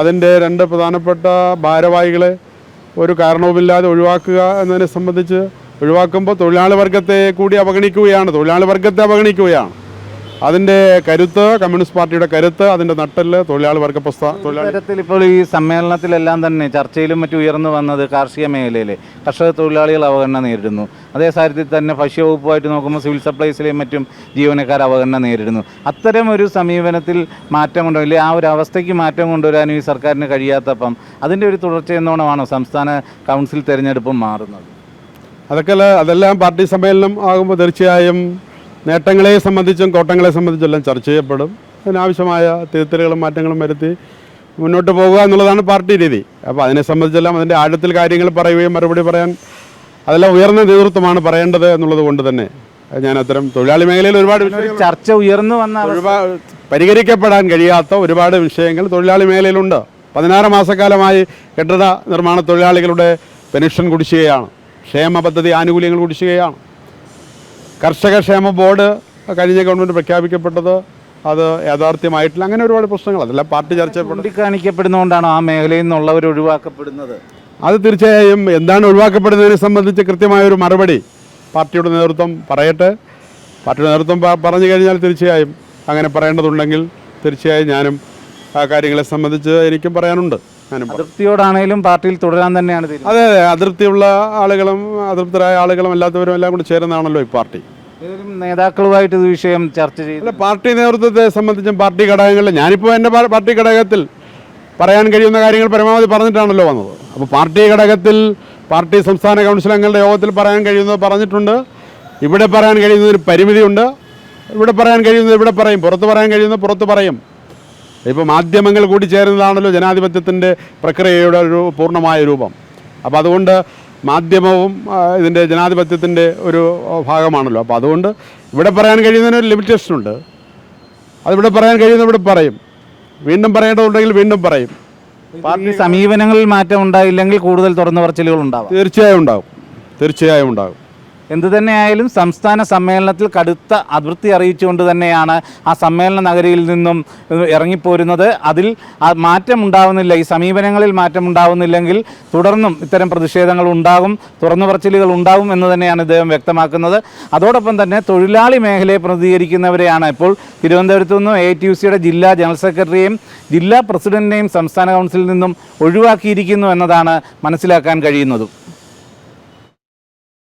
അതിൻ്റെ 2 പ്രധാനപ്പെട്ട ഭാരവാഹികളെ ഒരു കാരണവുമില്ലാതെ ഒഴിവാക്കുക എന്നതിനെ സംബന്ധിച്ച് ഒഴിവാക്കുമ്പോൾ തൊഴിലാളി വർഗത്തെ കൂടി അവഗണിക്കുകയാണ്. അതിൻ്റെ കരുത്ത്, കമ്മ്യൂണിസ്റ്റ് പാർട്ടിയുടെ കരുത്ത്, അതിൻ്റെ നട്ടല് തൊഴിലാളി വർഗ തരത്തിൽ ഇപ്പോൾ ഈ സമ്മേളനത്തിലെല്ലാം തന്നെ ചർച്ചയിലും മറ്റും ഉയർന്നു വന്നത് കാർഷിക മേഖലയിലെ കർഷക തൊഴിലാളികൾ അവഗണന നേരിടുന്നു. അതേ സാഹചര്യത്തിൽ തന്നെ ഭക്ഷ്യവകുപ്പുമായിട്ട് നോക്കുമ്പോൾ സിവിൽ സപ്ലൈസിലെയും മറ്റും ജീവനക്കാർ അവഗണന നേരിടുന്നു. അത്തരം ഒരു സമീപനത്തിൽ മാറ്റം കൊണ്ടുവരില്ലേ, ആ ഒരു അവസ്ഥയ്ക്ക് മാറ്റം കൊണ്ടുവരാനും ഈ സർക്കാരിന് കഴിയാത്തപ്പം അതിൻ്റെ ഒരു തുടർച്ചയെന്നോണമാണോ സംസ്ഥാന കൗൺസിൽ തിരഞ്ഞെടുപ്പും മാറുന്നത്? അതെല്ലാം പാർട്ടി സമ്മേളനം ആകുമ്പോൾ തീർച്ചയായും നേട്ടങ്ങളെ സംബന്ധിച്ചും കോട്ടങ്ങളെ സംബന്ധിച്ചെല്ലാം ചർച്ച ചെയ്യപ്പെടും. അതിനാവശ്യമായ തിരുത്തലുകളും മാറ്റങ്ങളും വരുത്തി മുന്നോട്ട് പോകുക എന്നുള്ളതാണ് പാർട്ടി രീതി. അപ്പോൾ അതിനെ സംബന്ധിച്ചെല്ലാം അതിൻ്റെ ആഴത്തിൽ കാര്യങ്ങൾ പറയുകയും മറുപടി പറയാൻ അതെല്ലാം ഉയർന്ന നേതൃത്വമാണ് പറയേണ്ടത് എന്നുള്ളത് കൊണ്ട് തന്നെ ഞാൻ അത്തരം തൊഴിലാളി മേഖലയിൽ ഒരുപാട് ചർച്ച ഉയർന്നു വന്ന പരിഹരിക്കപ്പെടാൻ കഴിയാത്ത ഒരുപാട് വിഷയങ്ങൾ തൊഴിലാളി മേഖലയിലുണ്ട്. 16 മാസക്കാലമായി കെട്ടിട നിർമ്മാണ തൊഴിലാളികളുടെ പെൻഷൻ കുടിശ്ശികയാണ്, ക്ഷേമ പദ്ധതി ആനുകൂല്യങ്ങൾ കുടിശ്ശികയാണ്. കർഷക ക്ഷേമ ബോർഡ് കഴിഞ്ഞ ഗവൺമെൻറ് പ്രഖ്യാപിക്കപ്പെട്ടത് അത് യാഥാർത്ഥ്യമായിട്ടില്ല. അങ്ങനെ ഒരുപാട് പ്രശ്നങ്ങൾ അതെല്ലാം പാർട്ടി ചൂണ്ടിക്കാണിക്കപ്പെടുന്നതുകൊണ്ടാണ് ആ മേഖലയിൽ നിന്നുള്ളവർ ഒഴിവാക്കപ്പെടുന്നത്. അത് തീർച്ചയായും എന്താണ് ഒഴിവാക്കപ്പെടുന്നതിനെ സംബന്ധിച്ച് കൃത്യമായൊരു മറുപടി പാർട്ടിയുടെ നേതൃത്വം പറയട്ടെ. പാർട്ടിയുടെ നേതൃത്വം പറഞ്ഞു കഴിഞ്ഞാൽ തീർച്ചയായും അങ്ങനെ പറയേണ്ടതുണ്ടെങ്കിൽ തീർച്ചയായും ഞാനും ആ കാര്യങ്ങളെ സംബന്ധിച്ച് എനിക്കും പറയാനുണ്ട്. അതൃപ്തിയോടാണെങ്കിലും പാർട്ടിയിൽ തുടരാൻ തന്നെയാണ്. അതെ, അതൃപ്തിയുള്ള ആളുകളും അതൃപ്തരായ ആളുകളും അല്ലാത്തവരും എല്ലാം കൂടി ചേരുന്നതാണല്ലോ ഈ പാർട്ടി. നേതാക്കളുമായിട്ട് ഇത് വിഷയം ചർച്ച ചെയ്യില്ല. പാർട്ടി നേതൃത്വത്തെ സംബന്ധിച്ചും പാർട്ടി ഘടകങ്ങളിൽ ഞാനിപ്പോൾ എൻ്റെ പാർട്ടി ഘടകത്തിൽ പറയാൻ കഴിയുന്ന കാര്യങ്ങൾ പരമാവധി പറഞ്ഞിട്ടാണല്ലോ വന്നത്. അപ്പോൾ പാർട്ടി ഘടകത്തിൽ പാർട്ടി സംസ്ഥാന കൗൺസിൽ അംഗങ്ങളുടെ യോഗത്തിൽ പറയാൻ കഴിയുന്നത് പറഞ്ഞിട്ടുണ്ട്. ഇവിടെ പറയാൻ കഴിയുന്നതിന് പരിമിതിയുണ്ട്. ഇവിടെ പറയാൻ കഴിയുന്നത് ഇവിടെ പറയും, പുറത്ത് പറയാൻ കഴിയുന്നത് പുറത്ത് പറയും. ഇപ്പോൾ മാധ്യമങ്ങൾ കൂടി ചേരുന്നതാണല്ലോ ജനാധിപത്യത്തിൻ്റെ പ്രക്രിയയുടെ ഒരു പൂർണ്ണമായ രൂപം. അപ്പോൾ അതുകൊണ്ട് മാധ്യമവും ഇതിൻ്റെ ജനാധിപത്യത്തിൻ്റെ ഒരു ഭാഗമാണല്ലോ. അപ്പോൾ അതുകൊണ്ട് ഇവിടെ പറയാൻ കഴിയുന്നതിന് ഒരു ലിമിറ്റേഷനുണ്ട്. അതിവിടെ പറയാൻ കഴിയുന്ന ഇവിടെ പറയും, വീണ്ടും പറയേണ്ടതുണ്ടെങ്കിൽ വീണ്ടും പറയും. പാർട്ടി സമീപനങ്ങളിൽ മാറ്റം ഉണ്ടായില്ലെങ്കിൽ കൂടുതൽ തുറന്നു പറച്ചിലുകൾ ഉണ്ടാവും. തീർച്ചയായും ഉണ്ടാകും. എന്തു തന്നെയായാലും സംസ്ഥാന സമ്മേളനത്തിൽ കടുത്ത അതൃപ്തി അറിയിച്ചുകൊണ്ട് തന്നെയാണ് ആ സമ്മേളന നഗരിയിൽ നിന്നും ഇറങ്ങിപ്പോരുന്നത്. അതിൽ മാറ്റം ഉണ്ടാവുന്നില്ല, ഈ സമീപനങ്ങളിൽ മാറ്റം ഉണ്ടാവുന്നില്ലെങ്കിൽ തുടർന്നും ഇത്തരം പ്രതിഷേധങ്ങൾ ഉണ്ടാകും, തുറന്നു പറച്ചിലുകൾ ഉണ്ടാകും എന്ന് തന്നെയാണ് ഇദ്ദേഹം വ്യക്തമാക്കുന്നത്. അതോടൊപ്പം തന്നെ തൊഴിലാളി മേഖലയെ പ്രതികരിക്കുന്നവരെയാണ് ഇപ്പോൾ തിരുവനന്തപുരത്തു നിന്നും AITUCയുടെ ജില്ലാ ജനറൽ സെക്രട്ടറിയെയും ജില്ലാ പ്രസിഡന്റിനെയും സംസ്ഥാന കൗൺസിലിൽ നിന്നും ഒഴിവാക്കിയിരിക്കുന്നു എന്നതാണ് മനസ്സിലാക്കാൻ കഴിയുന്നതും.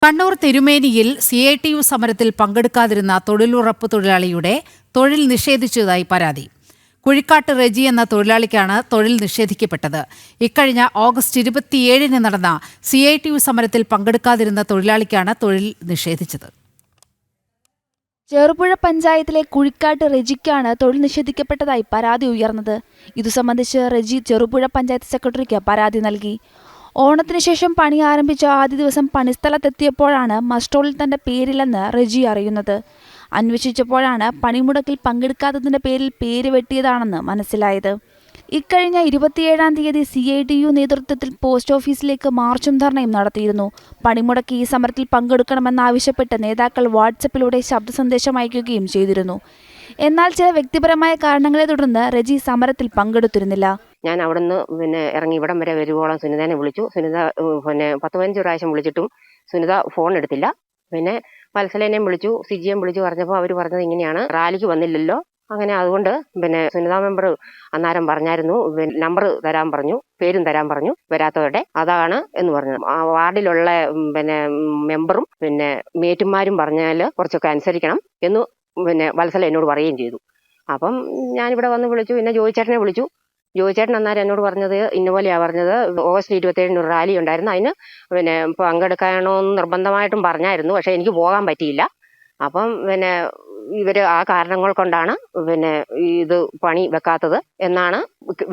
കണ്ണൂർ തിരുമേനിയിൽ CITU സമരത്തിൽ പങ്കെടുക്കാതിരുന്ന തൊഴിലുറപ്പ് തൊഴിലാളിയുടെ തൊഴിൽ നിഷേധിച്ചതായി പരാതി. കുഴിക്കാട്ട് റെജി എന്ന തൊഴിലാളിക്കാണ് തൊഴിൽ നിഷേധിക്കപ്പെട്ടത്. ഇക്കഴിഞ്ഞ ഓഗസ്റ്റ് 27-ന് നടന്ന CITU സമരത്തിൽ പങ്കെടുക്കാതിരുന്ന തൊഴിലാളിക്കാണ് തൊഴിൽ നിഷേധിച്ചത്. ചെറുപുഴ പഞ്ചായത്തിലെ കുഴിക്കാട്ട് റെജിക്കാണ് തൊഴിൽ നിഷേധിക്കപ്പെട്ടതായി പരാതി ഉയർന്നത്. ഇതു സംബന്ധിച്ച് റെജി ചെറുപുഴ പഞ്ചായത്ത് സെക്രട്ടറിക്ക് പരാതി നൽകി. ഓണത്തിന് ശേഷം പണി ആരംഭിച്ച ആദ്യ ദിവസം പണിസ്ഥലത്തെത്തിയപ്പോഴാണ് മസ്റ്റോളിൽ തന്റെ പേരില്ലെന്ന് റെജി അറിയുന്നത്. അന്വേഷിച്ചപ്പോഴാണ് പണിമുടക്കിൽ പങ്കെടുക്കാത്തതിന്റെ പേരിൽ പേര് വെട്ടിയതാണെന്ന് മനസ്സിലായത്. ഇക്കഴിഞ്ഞ 27-ാം തീയതി CITU നേതൃത്വത്തിൽ പോസ്റ്റ് ഓഫീസിലേക്ക് മാർച്ചും ധർണയും നടത്തിയിരുന്നു. പണിമുടക്കി ഈ സമരത്തിൽ പങ്കെടുക്കണമെന്നാവശ്യപ്പെട്ട് നേതാക്കൾ വാട്സപ്പിലൂടെ ശബ്ദ സന്ദേശം അയക്കുകയും ചെയ്തിരുന്നു. എന്നാൽ ചില വ്യക്തിപരമായ കാരണങ്ങളെ തുടർന്ന് റെജി സമരത്തിൽ പങ്കെടുത്തിരുന്നില്ല. ഞാൻ അവിടുന്ന് ഇറങ്ങി ഇവിടം വരെ വരുവോളം സുനിതനെ വിളിച്ചു. സുനിത 10-15 പ്രാവശ്യം വിളിച്ചിട്ടും സുനിത ഫോൺ എടുത്തില്ല. പിന്നെ വത്സലേനെയും വിളിച്ചു, സിജിയെയും വിളിച്ചു പറഞ്ഞപ്പോൾ അവർ പറഞ്ഞത് ഇങ്ങനെയാണ്, റാലിക്ക് വന്നില്ലല്ലോ, അങ്ങനെ അതുകൊണ്ട് സുനിതാ മെമ്പർ അന്നേരം പറഞ്ഞായിരുന്നു, നമ്പർ തരാൻ പറഞ്ഞു, പേരും തരാൻ പറഞ്ഞു വരാത്തവരുടെ, അതാണ് എന്ന് പറഞ്ഞു. ആ വാർഡിലുള്ള മെമ്പറും മേറ്റുമാരും പറഞ്ഞാൽ കുറച്ചൊക്കെ അനുസരിക്കണം എന്ന് വത്സല എന്നോട് പറയുകയും ചെയ്തു. അപ്പം ഞാനിവിടെ വന്ന് വിളിച്ചു. പിന്നെ ജോയിച്ചേട്ടനെ വിളിച്ചു. ജോയിച്ചേട്ടൻ അന്നേരം എന്നോട് പറഞ്ഞത് ഇന്നപോലെയാ പറഞ്ഞത്, ഓഗസ്റ്റ് 27 റാലി ഉണ്ടായിരുന്നു, അതിന് പങ്കെടുക്കണമെന്ന് നിർബന്ധമായിട്ടും പറഞ്ഞായിരുന്നു. പക്ഷെ എനിക്ക് പോകാൻ പറ്റിയില്ല. അപ്പം ഇവര് ആ കാരണങ്ങൾ കൊണ്ടാണ് ഇത് പണി വെക്കാത്തത് എന്നാണ്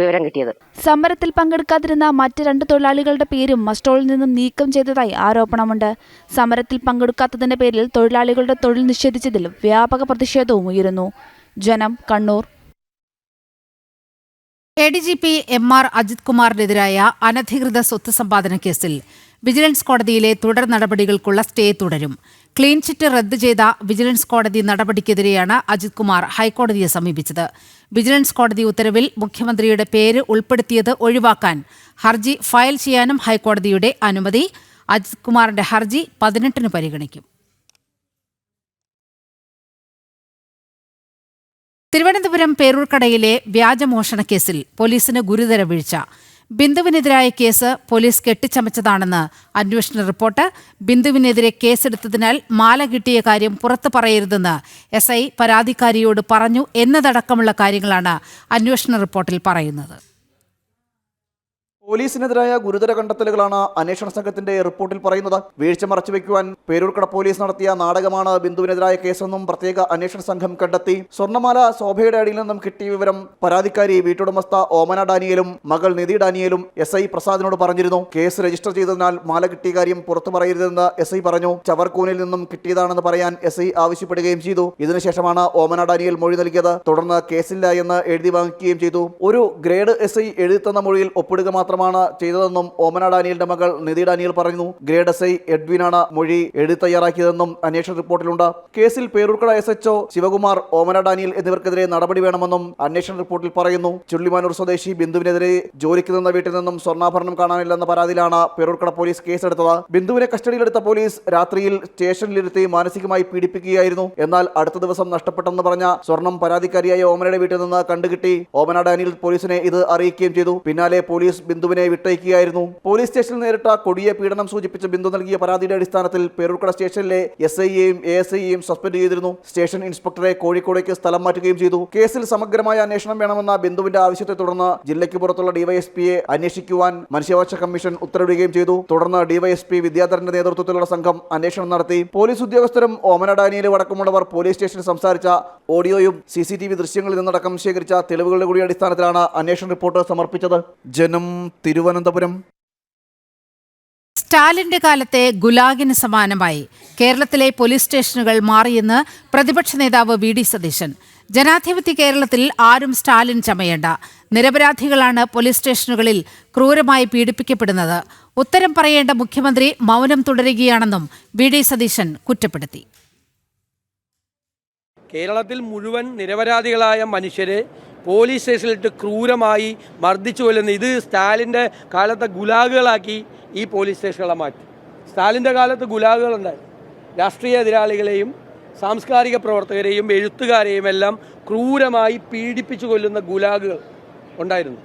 വിവരം കിട്ടിയത്. സമരത്തിൽ പങ്കെടുക്കാതിരുന്ന മറ്റ് 2 തൊഴിലാളികളുടെ പേരും മസ്റ്റോളിൽ നിന്നും നീക്കം ചെയ്തതായി ആരോപണമുണ്ട്. സമരത്തിൽ പങ്കെടുക്കാത്തതിന്റെ പേരിൽ തൊഴിലാളികളുടെ തൊഴിൽ നിഷേധിച്ചതിൽ വ്യാപക പ്രതിഷേധവും ഉയരുന്നു. ജനം, കണ്ണൂർ. ADGP MR അജിത് കുമാറിനെതിരായ അനധികൃത സ്വത്ത് സമ്പാദന കേസിൽ വിജിലൻസ് കോടതിയിലെ തുടർ നടപടികൾക്കുള്ള സ്റ്റേ തുടരും. ക്ലീൻ ചിറ്റ് റദ്ദ് ചെയ്ത വിജിലൻസ് കോടതി നടപടിക്കെതിരെയാണ് അജിത് കുമാർ ഹൈക്കോടതിയെ സമീപിച്ചത്. വിജിലൻസ് കോടതി ഉത്തരവിൽ മുഖ്യമന്ത്രിയുടെ പേര് ഉൾപ്പെടുത്തിയത് ഒഴിവാക്കാൻ ഹർജി ഫയൽ ചെയ്യാനും ഹൈക്കോടതിയുടെ അനുമതി. അജിത് കുമാറിന്റെ ഹർജി 18-ന് പരിഗണിക്കും. തിരുവനന്തപുരം പേരൂർക്കടയിലെ വ്യാജമോഷണ കേസിൽ പോലീസിന് ഗുരുതര വീഴ്ച. ബിന്ദുവിനെതിരായ കേസ് പോലീസ് കെട്ടിച്ചമച്ചതാണെന്ന് അന്വേഷണ റിപ്പോർട്ട്. ബിന്ദുവിനെതിരെ കേസെടുത്തതിനാൽ മാല കിട്ടിയ കാര്യം പുറത്തു പറയരുതെന്ന് SI പരാതിക്കാരിയോട് പറഞ്ഞു എന്നതടക്കമുള്ള കാര്യങ്ങളാണ് അന്വേഷണ റിപ്പോർട്ടിൽ പറയുന്നത്. പോലീസിനെതിരായ ഗുരുതര കണ്ടെത്തലുകളാണ് അന്വേഷണ സംഘത്തിന്റെ റിപ്പോർട്ടിൽ പറയുന്നത്. വീഴ്ച മറച്ചുവെക്കുവാൻ പേരൂർക്കട പോലീസ് നടത്തിയ നാടകമാണ് ബിന്ദുവിനെതിരായ കേസെന്നും പ്രത്യേക അന്വേഷണ സംഘം കണ്ടെത്തി. സ്വർണ്ണമാല ശോഭയുടെ അടിയിൽ നിന്നും കിട്ടിയ വിവരം പരാതിക്കാരി വീട്ടുടമസ്ഥ ഓമന ഡാനിയലും മകൾ നിധി ഡാനിയലും SI പ്രസാദിനോട് പറഞ്ഞിരുന്നു. കേസ് രജിസ്റ്റർ ചെയ്തതിനാൽ മാല കിട്ടിയ കാര്യം പുറത്തു പറയരുതെന്ന് SI പറഞ്ഞു. ചവർക്കൂനിൽ നിന്നും കിട്ടിയതാണെന്ന് പറയാൻ SI ആവശ്യപ്പെടുകയും ചെയ്തു. ഇതിനുശേഷമാണ് ഓമന ഡാനിയൽ മൊഴി നൽകിയത്. തുടർന്ന് കേസില്ല എന്ന് എഴുതി വാങ്ങിക്കുകയും ചെയ്തു. ഒരു ഗ്രേഡ് SI എഴുതി തന്ന മൊഴിയിൽ ഒപ്പിടുക മാത്രം ചെയ്തതെന്നും ഓമന ഡാനിയലിന്റെ മകൾ നിധി ഡാനിയൽ പറഞ്ഞു. ഗ്രേഡ് SI എഡ്വിനാണ് മൊഴി എഴുതി തയ്യാറാക്കിയതെന്നും അന്വേഷണ റിപ്പോർട്ടിലുണ്ട്. കേസിൽ പേരൂർക്കട SHO ശിവകുമാർ, ഓമന ഡാനിയൽ എന്നിവർക്കെതിരെ നടപടി വേണമെന്നും അന്വേഷണ റിപ്പോർട്ടിൽ പറയുന്നു. ചുള്ളിമാനൂർ സ്വദേശി ബിന്ദുവിനെതിരെ ജോലിക്ക് നിന്ന വീട്ടിൽ നിന്നും സ്വർണ്ണാഭരണം കാണാനില്ലെന്ന പരാതിയിലാണ് പേരൂർക്കട പോലീസ് കേസെടുത്തത്. ബിന്ദുവിനെ കസ്റ്റഡിയിലെടുത്ത പോലീസ് രാത്രിയിൽ സ്റ്റേഷനിലിരുത്തി മാനസികമായി പീഡിപ്പിക്കുകയായിരുന്നു. എന്നാൽ അടുത്ത ദിവസം നഷ്ടപ്പെട്ടെന്ന് പറഞ്ഞ സ്വർണം പരാതിക്കാരിയായ ഓമനയുടെ വീട്ടിൽ നിന്ന് കണ്ടുകിട്ടി. ഓമന ഡാനിയൽ പോലീസിനെ ഇത് അറിയിക്കുകയും ചെയ്തു. പിന്നാലെ പോലീസ് ബിന്ദുവിനെ വിട്ടയക്കുകയായിരുന്നു. പോലീസ് സ്റ്റേഷനിൽ നേരിട്ട കൊടിയ പീഡനം സൂചിപ്പിച്ച് ബിന്ദു നൽകിയ പരാതിയുടെ അടിസ്ഥാനത്തിൽ പേരൂർക്കട സ്റ്റേഷനിലെ SIയെയും ASIയെയും സസ്പെൻഡ് ചെയ്തിരുന്നു. സ്റ്റേഷൻ ഇൻസ്പെക്ടറെ കോഴിക്കോടേക്ക് സ്ഥലം മാറ്റുകയും ചെയ്തു. കേസിൽ സമഗ്രമായ അന്വേഷണം വേണമെന്ന ബിന്ദുവിന്റെ ആവശ്യത്തെ തുടർന്ന് ജില്ലയ്ക്ക് പുറത്തുള്ള DYSPയെ അന്വേഷിക്കുവാൻ മനുഷ്യാവകാശ കമ്മീഷൻ ഉത്തരവിടുകയും ചെയ്തു. തുടർന്ന് DYSP വിദ്യാധരന്റെ നേതൃത്വത്തിലുള്ള സംഘം അന്വേഷണം നടത്തി. പോലീസ് ഉദ്യോഗസ്ഥരും ഓമന ഡാനിയലും അടക്കമുള്ളവർ പോലീസ് സ്റ്റേഷനിൽ സംസാരിച്ച ഓഡിയോയും CCTV ദൃശ്യങ്ങളിൽ നിന്നടക്കം ശേഖരിച്ച തെളിവുകളുടെ കൂടി അടിസ്ഥാനത്തിലാണ് അന്വേഷണ റിപ്പോർട്ട് സമർപ്പിച്ചത്. ജനം, തിരുവനന്തപുരം. സ്റ്റാലിന്റെ കാലത്തെ ഗുലാഗിന് സമാനമായി കേരളത്തിലെ പോലീസ് സ്റ്റേഷനുകൾ മാറിയെന്ന് പ്രതിപക്ഷ നേതാവ് VD സതീശൻ. ജനാധിപത്യ കേരളത്തിൽ ആരും സ്റ്റാലിൻ ചമയേണ്ട. നിരപരാധികളാണ് പോലീസ് സ്റ്റേഷനുകളിൽ ക്രൂരമായി പീഡിപ്പിക്കപ്പെടുന്നത്. ഉത്തരം പറയേണ്ട മുഖ്യമന്ത്രി മൗനം തുടരുകയാണെന്നും VD സതീശൻ കുറ്റപ്പെടുത്തി. കേരളത്തിൽ മുഴുവൻ നിരപരാധികളായ മനുഷ്യരെ പോലീസ് സ്റ്റേഷനിലിട്ട് ക്രൂരമായി മർദ്ദിച്ചു കൊല്ലുന്ന ഇത് സ്റ്റാലിൻ്റെ കാലത്തെ ഗുലാഗുകളാക്കി ഈ പോലീസ് സ്റ്റേഷനുകളെ മാറ്റി. സ്റ്റാലിൻ്റെ കാലത്ത് ഗുലാഗുകളുണ്ടായി. രാഷ്ട്രീയ എതിരാളികളെയും സാംസ്കാരിക പ്രവർത്തകരെയും എഴുത്തുകാരെയും എല്ലാം ക്രൂരമായി പീഡിപ്പിച്ചു കൊല്ലുന്ന ഗുലാഗുകൾ ഉണ്ടായിരുന്നു.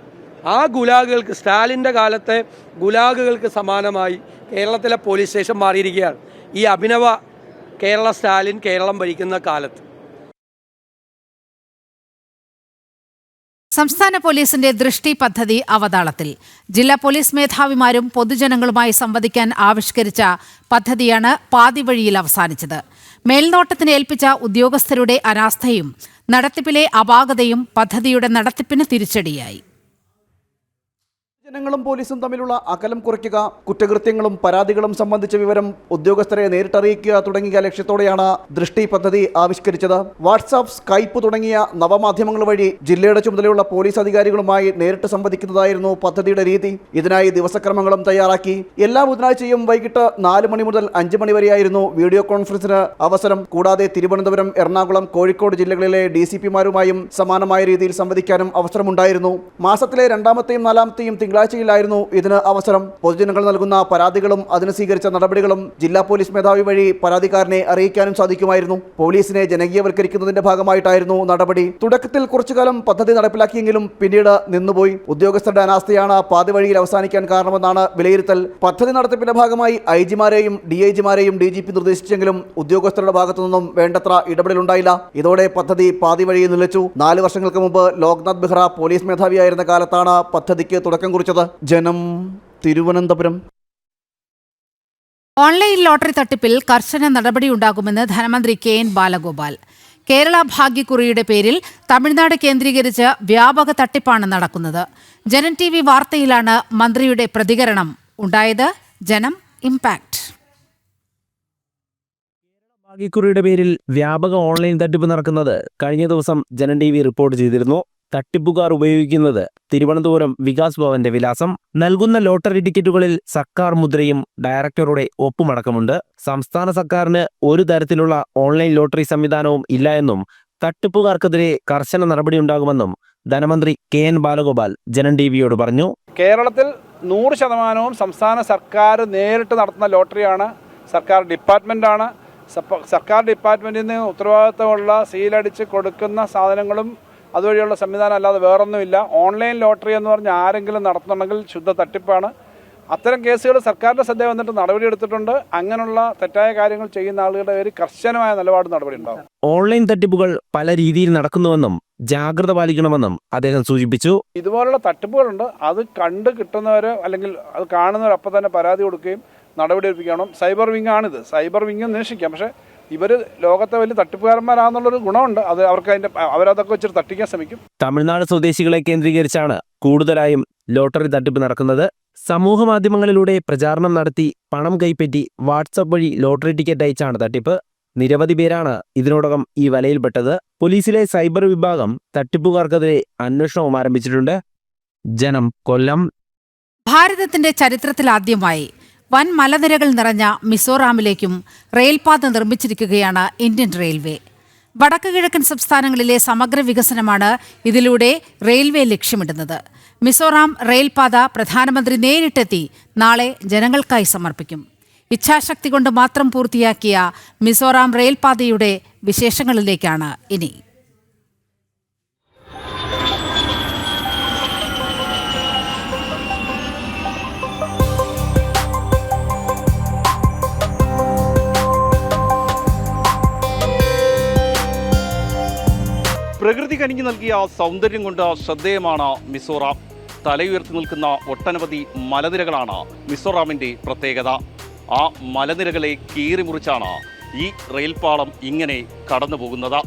ആ ഗുലാഗുകൾക്ക്, സ്റ്റാലിൻ്റെ കാലത്തെ ഗുലാഗുകൾക്ക് സമാനമായി കേരളത്തിലെ പോലീസ് സ്റ്റേഷൻ മാറിയിരിക്കുകയാണ് ഈ അഭിനവ കേരള സ്റ്റാലിൻ കേരളം ഭരിക്കുന്ന കാലത്ത്. സംസ്ഥാന പോലീസിന്റെ ദൃഷ്ടി പദ്ധതി അവതാളത്തിൽ. ജില്ലാ പോലീസ് മേധാവിമാരും പൊതുജനങ്ങളുമായി സംവദിക്കാൻ ആവിഷ്കരിച്ച പദ്ധതിയാണ് പാതിവഴിയിൽ അവസാനിച്ചത്. മേൽനോട്ടത്തിന് ഏൽപ്പിച്ച ഉദ്യോഗസ്ഥരുടെ അനാസ്ഥയും നടത്തിപ്പിലെ അപാകതയും പദ്ധതിയുടെ നടത്തിപ്പിന് തിരിച്ചടിയായി. ജനങ്ങളും പോലീസും തമ്മിലുള്ള അകലം കുറയ്ക്കുക, കുറ്റകൃത്യങ്ങളും പരാതികളും സംബന്ധിച്ച വിവരം ഉദ്യോഗസ്ഥരെ നേരിട്ടറിയിക്കുക തുടങ്ങിയ ലക്ഷ്യത്തോടെയാണ് ദൃഷ്ടി പദ്ധതി ആവിഷ്കരിച്ചത്. വാട്സാപ്പ്, സ്കൈപ്പ് തുടങ്ങിയ നവമാധ്യമങ്ങൾ വഴി ജില്ലയുടെ ചുമതലയുള്ള പോലീസ് അധികാരികളുമായി നേരിട്ട് സംവദിക്കുന്നതായിരുന്നു പദ്ധതിയുടെ രീതി. ഇതിനായി ദിവസക്രമങ്ങളും തയ്യാറാക്കി. എല്ലാ ബുധനാഴ്ചയും വൈകിട്ട് 4 മണി മുതൽ 5 മണി വരെയായിരുന്നു വീഡിയോ കോൺഫറൻസിന് അവസരം. കൂടാതെ തിരുവനന്തപുരം, എറണാകുളം, കോഴിക്കോട് ജില്ലകളിലെ DCPമാരുമായും സമാനമായ രീതിയിൽ സംവദിക്കാനും അവസരമുണ്ടായിരുന്നു. മാസത്തിലെ 2ാമത്തെയും 4ാമത്തെയും തിങ്കളാഴ്ചയിലായിരുന്നു ഇതിന് അവസരം. പൊതുജനങ്ങൾ നൽകുന്ന പരാതികളും അതിന് സ്വീകരിച്ച നടപടികളും ജില്ലാ പോലീസ് മേധാവി വഴി പരാതിക്കാരനെ അറിയിക്കാനും സാധിക്കുമായിരുന്നു. പോലീസിനെ ജനകീയവൽക്കരിക്കുന്നതിന്റെ ഭാഗമായിട്ടായിരുന്നു നടപടി. തുടക്കത്തിൽ കുറച്ചുകാലം പദ്ധതി നടപ്പിലാക്കിയെങ്കിലും പിന്നീട് നിന്നുപോയി. ഉദ്യോഗസ്ഥരുടെ അനാസ്ഥയാണ് പാതിവഴിയിൽ അവസാനിക്കാൻ കാരണമെന്നാണ് വിലയിരുത്തൽ. പദ്ധതി നടത്തിപ്പിന്റെ ഭാഗമായി IG-മാരെയും DIG-മാരെയും DGP നിർദ്ദേശിച്ചെങ്കിലും ഉദ്യോഗസ്ഥരുടെ ഭാഗത്തുനിന്നും വേണ്ടത്ര ഇടപെടലുണ്ടായില്ല. ഇതോടെ പദ്ധതി പാതിവഴിയിൽ നിലച്ചു. 4 വർഷങ്ങൾക്ക് മുമ്പ് ലോക്നാഥ് ബെഹ്റ പോലീസ് മേധാവിയായിരുന്ന കാലത്താണ് പദ്ധതിക്ക് തുടക്കം കുറിച്ചത്. ജനം, തിരുവനന്തപുരം. ഓൺലൈൻ ലോട്ടറി തട്ടിപ്പിൽ കർശന നടപടിയുണ്ടാകുമെന്ന് ധനമന്ത്രി KN ബാലഗോപാൽ. കേരള ഭാഗ്യക്കുറിയുടെ പേരിൽ തമിഴ്നാട് കേന്ദ്രീകരിച്ച് വ്യാപക തട്ടിപ്പാണ് നടക്കുന്നത്. ജനം TV വാർത്തയിലാണ് മന്ത്രിയുടെ പ്രതികരണം ഉണ്ടായത്. ജനം ഇംപാക്ട്. ഭാഗ്യക്കുറിയുടെ പേരിൽ വ്യാപക ഓൺലൈൻ തട്ടിപ്പ് നടക്കുന്നത് കഴിഞ്ഞ ദിവസം ജനം TV റിപ്പോർട്ട് ചെയ്തിരുന്നു. തട്ടിപ്പുകാർ ഉപയോഗിക്കുന്നത് തിരുവനന്തപുരം വികാസ് ഭവന്റെ വിലാസം. നൽകുന്ന ലോട്ടറി ടിക്കറ്റുകളിൽ സർക്കാർ മുദ്രയും ഡയറക്ടറുടെ ഒപ്പുമടക്കമുണ്ട്. സംസ്ഥാന സർക്കാരിന് ഒരു തരത്തിലുള്ള ഓൺലൈൻ ലോട്ടറി സംവിധാനവും ഇല്ല എന്നും തട്ടിപ്പുകാർക്കെതിരെ കർശന നടപടിയുണ്ടാകുമെന്നും ധനമന്ത്രി KN ബാലഗോപാൽ ജനം TVയോട് പറഞ്ഞു. കേരളത്തിൽ 100% സംസ്ഥാന സർക്കാർ നേരിട്ട് നടത്തുന്ന ലോട്ടറിയാണ്. സർക്കാർ ഡിപ്പാർട്ട്മെൻറ്റാണ്. സർക്കാർ ഡിപ്പാർട്ട്മെൻറ്റിൽ നിന്ന് ഉത്തരവാദിത്തമുള്ള സീലടിച്ച് കൊടുക്കുന്ന സാധനങ്ങളും അതുവഴിയുള്ള സംവിധാനം അല്ലാതെ വേറൊന്നുമില്ല. ഓൺലൈൻ ലോട്ടറി എന്ന് പറഞ്ഞ് ആരെങ്കിലും നടത്തുന്നുണ്ടെങ്കിൽ ശുദ്ധ തട്ടിപ്പാണ്. അത്തരം കേസുകൾ സർക്കാരിൻ്റെ ശ്രദ്ധ വന്നിട്ട് നടപടിയെടുത്തിട്ടുണ്ട്. അങ്ങനെയുള്ള തെറ്റായ കാര്യങ്ങൾ ചെയ്യുന്ന ആളുകളുടെ പേര് കർശനമായ നിലപാട് നടപടി ഉണ്ടാകും. ഓൺലൈൻ തട്ടിപ്പുകൾ പല രീതിയിൽ നടക്കുന്നുവെന്നും ജാഗ്രത പാലിക്കണമെന്നും അദ്ദേഹം സൂചിപ്പിച്ചു. ഇതുപോലുള്ള തട്ടിപ്പുകളുണ്ട്. അത് കണ്ട് കിട്ടുന്നവർ അല്ലെങ്കിൽ അത് കാണുന്നവർ അപ്പം തന്നെ പരാതി കൊടുക്കുകയും നടപടിയെടുപ്പിക്കണം. സൈബർ വിങ് ആണിത്. സൈബർ വിങ് അന്വേഷിക്കാം. പക്ഷേ ഇവർ ലോകത്തെ വലിയ തട്ടിപ്പുകാരന്മാരാണെന്നുള്ളൊരു ഗുണമുണ്ട്. അത് അവരതൊക്കെ വെച്ചിട്ട് തട്ടിക്കാൻ ശ്രമിക്കും. തമിഴ്നാട് സ്വദേശികളെ കേന്ദ്രീകരിച്ചാണ് കൂടുതലായും ലോട്ടറി തട്ടിപ്പ് നടക്കുന്നത്. സമൂഹ മാധ്യമങ്ങളിലൂടെ പ്രചാരണം നടത്തി പണം കൈപ്പറ്റി വാട്സപ്പ് വഴി ലോട്ടറി ടിക്കറ്റ് അയച്ചാണ് തട്ടിപ്പ്. നിരവധി പേരാണ് ഇതിനോടകം ഈ വലയിൽപ്പെട്ടത്. പോലീസിലെ സൈബർ വിഭാഗം തട്ടിപ്പുകാർക്കെതിരെ അന്വേഷണവും ആരംഭിച്ചിട്ടുണ്ട്. ജനം, കൊല്ലം. ഭാരതത്തിന്റെ ചരിത്രത്തിലാദ്യമായി വൻ മലനിരകൾ നിറഞ്ഞ മിസോറാമിലേക്കും റെയിൽപാത നിർമ്മിച്ചിരിക്കുകയാണ് ഇന്ത്യൻ റെയിൽവേ. വടക്ക് കിഴക്കൻ സംസ്ഥാനങ്ങളിലെ സമഗ്ര വികസനമാണ് ഇതിലൂടെ റെയിൽവേ ലക്ഷ്യമിടുന്നത്. മിസോറാം റെയിൽപാത പ്രധാനമന്ത്രി നേരിട്ടെത്തി നാളെ ജനങ്ങൾക്കായി സമർപ്പിക്കും. ഇച്ഛാശക്തി കൊണ്ട് മാത്രം പൂർത്തിയാക്കിയ മിസോറാം റെയിൽപാതയുടെ വിശേഷങ്ങളിലേക്കാണ് ഇനി. പ്രകൃതി കനിഞ്ഞു നൽകിയ സൗന്ദര്യം കൊണ്ട് ശ്രദ്ധേയമാണ് മിസോറാം. തലയുയർത്തി നിൽക്കുന്ന ഒട്ടനവധി മലനിരകളാണ് മിസോറാമിൻ്റെ പ്രത്യേകത. ആ മലനിരകളെ കീറിമുറിച്ചാണ് ഈ റെയിൽപാളം ഇങ്ങനെ കടന്നു പോകുന്നത്.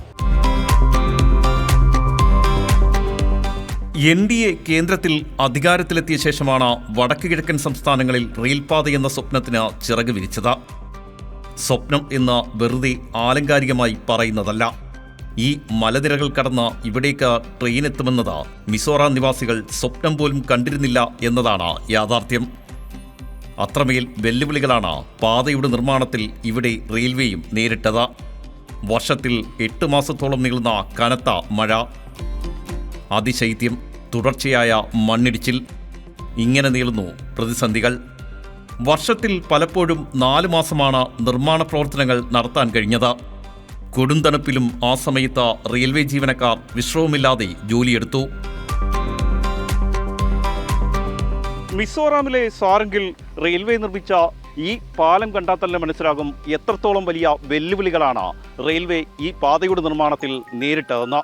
NDA കേന്ദ്രത്തിൽ അധികാരത്തിലെത്തിയ ശേഷമാണ് വടക്ക് കിഴക്കൻ സംസ്ഥാനങ്ങളിൽ റെയിൽപാത എന്ന സ്വപ്നത്തിന് ചിറക് വിരിച്ചത്. സ്വപ്നം എന്ന് വെറുതെ ആലങ്കാരികമായി പറയുന്നതല്ല. ഈ മലനിരകൾ കടന്ന് ഇവിടേക്ക് ട്രെയിൻ എത്തുമെന്നത് മിസോറാം നിവാസികൾ സ്വപ്നം പോലും കണ്ടിരുന്നില്ല എന്നതാണ് യാഥാർത്ഥ്യം. അത്രമേൽ വെല്ലുവിളികളാണ് പാതയുടെ നിർമ്മാണത്തിൽ ഇവിടെ റെയിൽവേയും നേരിട്ടത്. വർഷത്തിൽ 8 മാസത്തോളം നീളുന്ന കനത്ത മഴ, അതിശൈത്യം, തുടർച്ചയായ മണ്ണിടിച്ചിൽ, ഇങ്ങനെ നീളുന്നു പ്രതിസന്ധികൾ. വർഷത്തിൽ പലപ്പോഴും 4 മാസമാണ് നിർമ്മാണ പ്രവർത്തനങ്ങൾ നടത്താൻ കഴിഞ്ഞത്. കൊടുന്തണുപ്പിലും ആ സമയത്ത് റെയിൽവേ ജീവനക്കാർ വിശ്രമമില്ലാതെ ജോലിയെടുത്തു. മിസോറാമിലെ സാരംഗിൽ റെയിൽവേ നിർമ്മിച്ച ഈ പാലം കണ്ടാൽ തന്നെ മനസ്സിലാകും എത്രത്തോളം വലിയ വെല്ലുവിളികളാണ് റെയിൽവേ ഈ പാതയുടെ നിർമ്മാണത്തിൽ നേരിട്ടതെന്ന്.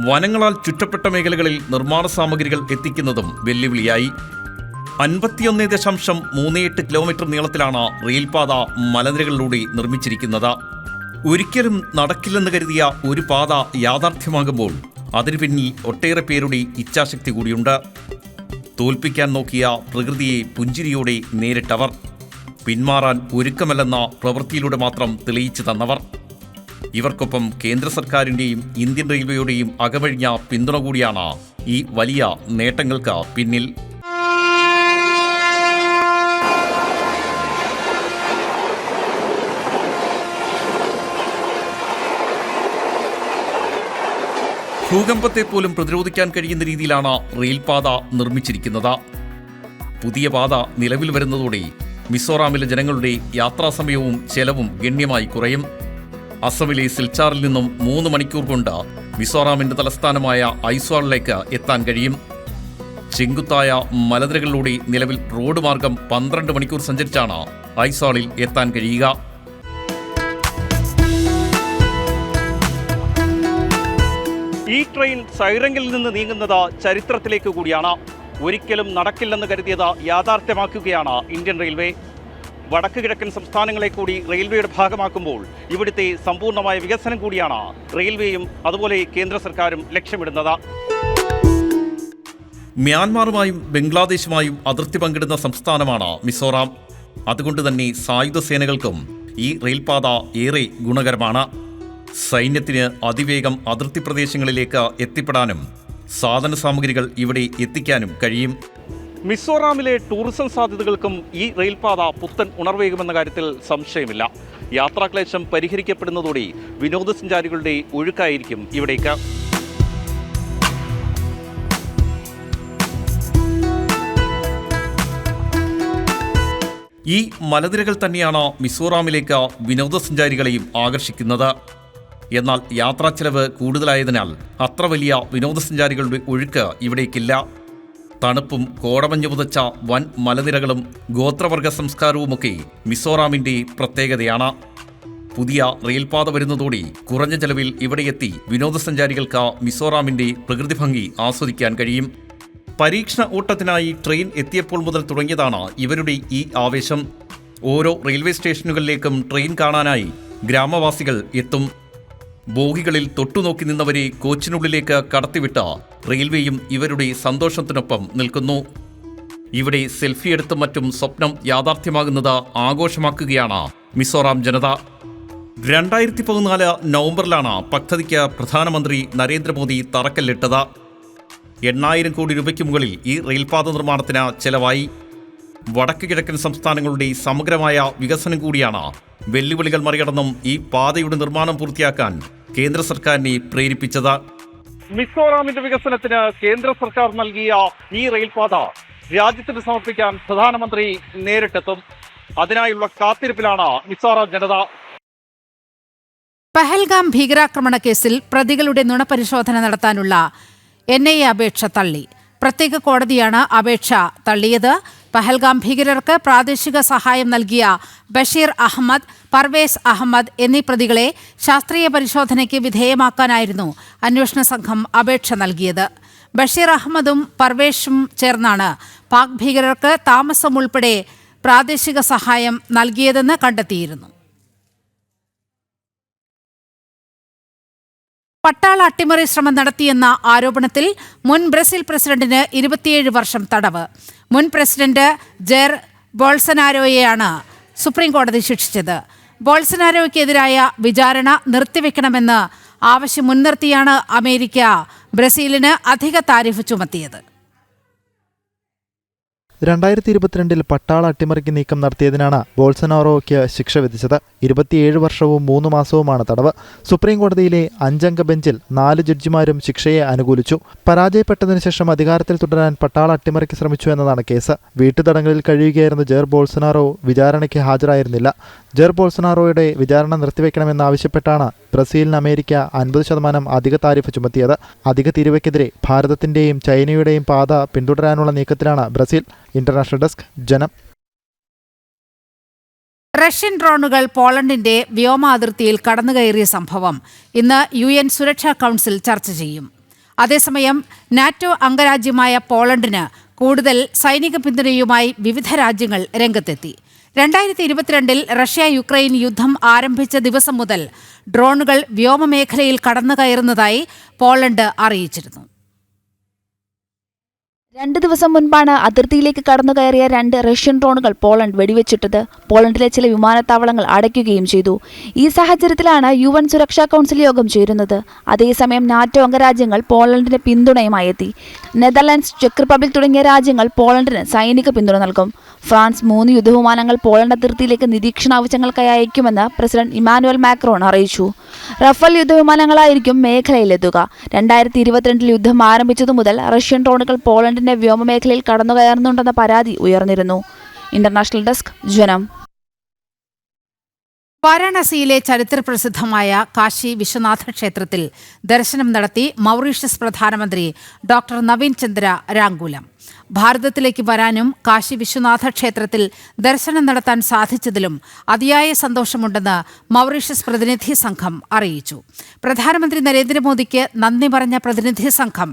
വനങ്ങളാൽ ചുറ്റപ്പെട്ട മേഖലകളിൽ നിർമ്മാണ സാമഗ്രികൾ എത്തിക്കുന്നതും വെല്ലുവിളിയായി. 51.38 കിലോമീറ്റർ നീളത്തിലാണ് റെയിൽപാത മലനിരകളിലൂടെ നിർമ്മിച്ചിരിക്കുന്നത്. ഒരിക്കലും നടക്കില്ലെന്ന് കരുതിയ ഒരു പാത യാഥാർത്ഥ്യമാകുമ്പോൾ അതിനു പിന്നിൽ ഒട്ടേറെ പേരുടെ ഇച്ഛാശക്തി കൂടിയുണ്ട്. തോൽപ്പിക്കാൻ നോക്കിയ പ്രകൃതിയെ പുഞ്ചിരിയോടെ നേരിട്ടവർ, പിന്മാറാൻ ഒരുക്കമല്ലെന്ന പ്രവൃത്തിയിലൂടെ മാത്രം തെളിയിച്ചു തന്നവർ. ഇവർക്കൊപ്പം കേന്ദ്ര സർക്കാരിൻ്റെയും ഇന്ത്യൻ റെയിൽവേയുടെയും അകമഴിഞ്ഞ പിന്തുണ കൂടിയാണ് ഈ വലിയ നേട്ടങ്ങൾക്ക് പിന്നിൽ. ഭൂകമ്പത്തെ പോലും പ്രതിരോധിക്കാൻ കഴിയുന്ന രീതിയിലാണ് റെയിൽപാത നിർമ്മിച്ചിരിക്കുന്നത്. പുതിയ പാത നിലവിൽ വരുന്നതോടെ മിസോറാമിലെ ജനങ്ങളുടെ യാത്രാസമയവും ചെലവും ഗണ്യമായി കുറയും. അസമിലെ സിൽച്ചാറിൽ നിന്നും 3 മണിക്കൂർ കൊണ്ട് മിസോറാമിന്റെ തലസ്ഥാനമായ ഐസ്വാളിലേക്ക് എത്താൻ കഴിയും. ചെങ്കുത്തായ മലനിരകളിലൂടെ നിലവിൽ റോഡ് മാർഗം 12 മണിക്കൂർ സഞ്ചരിച്ചാണ് ഐസ്വാളിൽ എത്താൻ കഴിയുക. ഈ ട്രെയിൻ സൈറങ്കിൽ നിന്ന് നീങ്ങുന്നത് ചരിത്രത്തിലേക്ക് കൂടിയാണ്. ഒരിക്കലും നടക്കില്ലെന്ന് കരുതിയത് യാഥാർത്ഥ്യമാക്കുകയാണ് ഇന്ത്യൻ റെയിൽവേ. വടക്ക് കിഴക്കൻ സംസ്ഥാനങ്ങളെ കൂടി റെയിൽവേയുടെ ഭാഗമാക്കുമ്പോൾ ഇവിടുത്തെ സമ്പൂർണ്ണമായ വികസനം കൂടിയാണ് റെയിൽവേയും അതുപോലെ കേന്ദ്ര സർക്കാരും ലക്ഷ്യമിടുന്നത്. മ്യാൻമാറുമായും ബംഗ്ലാദേശുമായും അതിർത്തി പങ്കിടുന്ന സംസ്ഥാനമാണ് മിസോറാം. അതുകൊണ്ട് തന്നെ സായുധ സേനകൾക്കും ഈ റെയിൽപാത ഏറെ ഗുണകരമാണ്. സൈന്യത്തിന് അതിവേഗം അതിർത്തി പ്രദേശങ്ങളിലേക്ക് എത്തിപ്പെടാനും സാധന സാമഗ്രികൾ ഇവിടെ എത്തിക്കാനും കഴിയും. മിസോറാമിലെ ടൂറിസം സാധ്യതകൾക്കും ഈ റെയിൽപാത പുത്തൻ ഉണർവേകുമെന്ന കാര്യത്തിൽ സംശയമില്ല. യാത്രാക്ലേശം പരിഹരിക്കപ്പെടുന്നതോടെ വിനോദസഞ്ചാരികളുടെ ഒഴുക്കായിരിക്കും ഇവിടേക്ക്. ഈ മലനിരകൾ തന്നെയാണ് മിസോറാമിലേക്ക് വിനോദസഞ്ചാരികളെയും ആകർഷിക്കുന്നത്. എന്നാൽ യാത്രാ ചെലവ് കൂടുതലായതിനാൽ അത്ര വലിയ വിനോദസഞ്ചാരികളുടെ ഒഴുക്ക് ഇവിടേക്കില്ല. തണുപ്പും കോടമഞ്ഞു പുതച്ച വൻ മലനിരകളും ഗോത്രവർഗ സംസ്കാരവുമൊക്കെ മിസോറാമിൻ്റെ പ്രത്യേകതയാണ്. പുതിയ റെയിൽപാത വരുന്നതോടെ കുറഞ്ഞ ചെലവിൽ ഇവിടെയെത്തി വിനോദസഞ്ചാരികൾക്ക് മിസോറാമിൻ്റെ പ്രകൃതി ഭംഗി ആസ്വദിക്കാൻ കഴിയും. പരീക്ഷണ ഓട്ടത്തിനായി ട്രെയിൻ എത്തിയപ്പോൾ മുതൽ തുടങ്ങിയതാണ് ഇവരുടെ ഈ ആവേശം. ഓരോ റെയിൽവേ സ്റ്റേഷനുകളിലേക്കും ട്രെയിൻ കാണാനായി ഗ്രാമവാസികൾ എത്തും. ബോഗികളിൽ തൊട്ടുനോക്കി നിന്നവരെ കോച്ചിനുള്ളിലേക്ക് കടത്തിവിട്ട റെയിൽവേയും ഇവരുടെ സന്തോഷത്തിനൊപ്പം നിൽക്കുന്നു. ഇവിടെ സെൽഫി എടുത്തും മറ്റും സ്വപ്നം യാഥാർത്ഥ്യമാകുന്നത് ആഘോഷമാക്കുകയാണ് മിസോറാം ജനത. 2014 നവംബറിലാണ് പദ്ധതിക്ക് പ്രധാനമന്ത്രി നരേന്ദ്രമോദി തറക്കല്ലിട്ടത്. 8,000 കോടി രൂപയ്ക്ക് മുകളിൽ ഈ റെയിൽപാത നിർമ്മാണത്തിന് ചെലവായി. വടക്ക് കിഴക്കൻ സംസ്ഥാനങ്ങളുടെ സമഗ്രമായ വികസനം കൂടിയാണ് വെല്ലുവിളികൾ മറികടന്നും ഈ പാതയുടെ നിർമ്മാണം പൂർത്തിയാക്കാൻ കേന്ദ്ര സർക്കാരിനെ പ്രേരിപ്പിച്ചത്. മിസോറാമിന്റെ വികസനത്തിന് കേന്ദ്ര സർക്കാർ നൽകിയ ഈ റെയിൽപാത രാജ്യത്തിന് സമർപ്പിക്കാൻ പ്രധാനമന്ത്രി നേരിട്ടെത്തും. അതിനായുള്ള കാത്തിരിപ്പിലാണ് മിസോറാം ജനത. പഹൽഗാം ഭീകരാക്രമണ കേസിൽ പ്രതികളുടെ നുണപരിശോധന നടത്താനുള്ള NIA അപേക്ഷ തള്ളി. പ്രത്യേക കോടതിയാണ് അപേക്ഷ തള്ളിയത്. പഹൽഗാം ഭീകരർക്ക് പ്രാദേശിക സഹായം നൽകിയ ബഷീർ അഹമ്മദ്, പർവേസ് അഹമ്മദ് എന്നീ പ്രതികളെ ശാസ്ത്രീയ പരിശോധനയ്ക്ക് വിധേയമാക്കാനായിരുന്നു അന്വേഷണ സംഘം അപേക്ഷ നൽകിയത്. ബഷീർ അഹമ്മദും പർവേഷും ചേർന്നാണ് പാക് ഭീകരർക്ക് താമസം ഉൾപ്പെടെ പ്രാദേശിക സഹായം നൽകിയതെന്ന് കണ്ടെത്തിയിരുന്നു. പട്ടാള അട്ടിമറി ശ്രമം നടത്തിയെന്ന ആരോപണത്തിൽ മുൻ ബ്രസീൽ പ്രസിഡന്റിന് 27 വർഷം തടവ്. മുൻ പ്രസിഡന്റ് ജെയർ ബോൾസനാരോയെയാണ് സുപ്രീം കോടതി ശിക്ഷിച്ചത്. ബോൾസനാരോയ്ക്കെതിരായ വിചാരണ നിർത്തിവെക്കണമെന്ന് ആവശ്യം മുൻനിർത്തിയാണ് അമേരിക്ക ബ്രസീലിന് അധിക താരിഫ് ചുമത്തിയത്. 2022 പട്ടാള അട്ടിമറിക്ക് നീക്കം നടത്തിയതിനാണ് ബോൾസനാറോയ്ക്ക് ശിക്ഷ വിധിച്ചത്. 27 വർഷവും 3 മാസവുമാണ് തടവ്. സുപ്രീം കോടതിയിലെ 5-അംഗ ബെഞ്ചിൽ 4 ജഡ്ജിമാരും ശിക്ഷയെ അനുകൂലിച്ചു. പരാജയപ്പെട്ടതിനു ശേഷം അധികാരത്തിൽ തുടരാൻ പട്ടാള അട്ടിമറിക്ക് ശ്രമിച്ചു എന്നതാണ് കേസ്. വീട്ടുതടങ്കലിൽ കഴിയുകയായിരുന്ന ജെയർ ബോൾസനാറോ വിചാരണയ്ക്ക് ഹാജരായിരുന്നില്ല. ജെയർ ബോൾസനാറോയുടെ വിചാരണ നിർത്തിവെക്കണമെന്നാവശ്യപ്പെട്ടാണ് ബ്രസീലിന് അമേരിക്ക 50% അധിക താരിഫ് ചുമത്തിയത്. അധിക തീരുവയ്ക്കെതിരെ ഭാരതത്തിന്റെയും ചൈനയുടെയും പാത പിന്തുടരാനുള്ള നീക്കത്തിലാണ് ബ്രസീൽ. ഇന്റർനാഷണൽ ഡെസ്ക്, ജനം. റഷ്യൻ ഡ്രോണുകൾ പോളണ്ടിന്റെ വ്യോമ അതിർത്തിയിൽ കടന്നുകയറിയ സംഭവം ഇന്ന് UN സുരക്ഷാ കൗൺസിൽ ചർച്ച ചെയ്യും. അതേസമയം നാറ്റോ അംഗരാജ്യമായ പോളണ്ടിന് കൂടുതൽ സൈനിക പിന്തുണയുമായി വിവിധ രാജ്യങ്ങൾ രംഗത്തെത്തി. 2022 റഷ്യ യുക്രൈൻ യുദ്ധം ആരംഭിച്ച ദിവസം മുതൽ ഡ്രോണുകൾ വ്യോമമേഖലയിൽ കടന്നുകയറുന്നതായി പോളണ്ട് അറിയിച്ചിരുന്നു. 2 ദിവസം മുൻപാണ് അതിർത്തിയിലേക്ക് കടന്നുകയറിയ 2 റഷ്യൻ ഡ്രോണുകൾ പോളണ്ട് വെടിവെച്ചിട്ടത്. പോളണ്ടിലെ ചില വിമാനത്താവളങ്ങൾ അടയ്ക്കുകയും ചെയ്തു. ഈ സാഹചര്യത്തിലാണ് UN സുരക്ഷാ കൗൺസിൽ യോഗം ചേരുന്നത്. അതേസമയം നാറ്റോ അംഗരാജ്യങ്ങൾ പോളണ്ടിന് പിന്തുണയുമായി എത്തി. നെതർലാൻഡ്സ്, ചെക്ക് റിപ്പബ്ലിക് തുടങ്ങിയ രാജ്യങ്ങൾ പോളണ്ടിന് സൈനിക പിന്തുണ നൽകും. ഫ്രാൻസ് 3 യുദ്ധവിമാനങ്ങൾ പോളണ്ട് അതിർത്തിയിലേക്ക് നിരീക്ഷണ ആവശ്യങ്ങൾക്കായി അയക്കുമെന്ന് പ്രസിഡന്റ് ഇമാനുവൽ മാക്രോൺ അറിയിച്ചു. റഫേൽ യുദ്ധവിമാനങ്ങളായിരിക്കും മേഖലയിലെത്തുക. 2022 യുദ്ധം ആരംഭിച്ചതു മുതൽ റഷ്യൻ ഡ്രോണുകൾ പോളണ്ടിന്റെ വ്യോമമേഖലയിൽ കടന്നുകയറുന്നുണ്ടെന്ന പരാതി ഉയർന്നിരുന്നു. ഇന്റർനാഷണൽ ഡെസ്ക്, ജനം. വാരാണസിയിലെ ചരിത്രപ്രസിദ്ധമായ കാശി വിശ്വനാഥ ക്ഷേത്രത്തിൽ ദർശനം നടത്തി മൗറീഷ്യസ് പ്രധാനമന്ത്രി ഡോക്ടർ നവീൻ ചന്ദ്ര രാങ്കൂലം. ഭാരതത്തിലേക്ക് വരാനും കാശി വിശ്വനാഥ ക്ഷേത്രത്തിൽ ദർശനം നടത്താൻ സാധിച്ചതിലും അതിയായ സന്തോഷമുണ്ടെന്ന് മൗറീഷ്യസ് പ്രതിനിധി സംഘം അറിയിച്ചു. പ്രധാനമന്ത്രി നരേന്ദ്രമോദിക്ക് നന്ദി പറഞ്ഞ പ്രതിനിധി സംഘം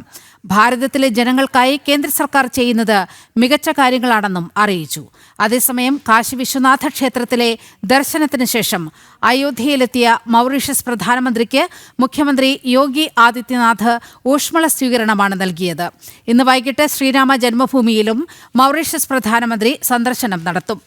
ഭാരതത്തിലെ ജനങ്ങൾക്കായി കേന്ദ്ര സർക്കാർ ചെയ്യുന്നത് മികച്ച കാര്യങ്ങളാണെന്നും അറിയിച്ചു. അതേസമയം കാശി വിശ്വനാഥ ക്ഷേത്രത്തിലെ ദർശനത്തിന് ശേഷം അയോധ്യയിലെത്തിയ മൗറീഷ്യസ് പ്രധാനമന്ത്രിക്ക് മുഖ്യമന്ത്രി യോഗി ആദിത്യനാഥ് ഊഷ്മള സ്വീകരണമാണ് നൽകിയത്. ഇന്ന് വൈകിട്ട് ശ്രീരാമ ജന്മഭൂമിയിലും മൗറീഷ്യസ് പ്രധാനമന്ത്രി സന്ദർശനം നടത്തും.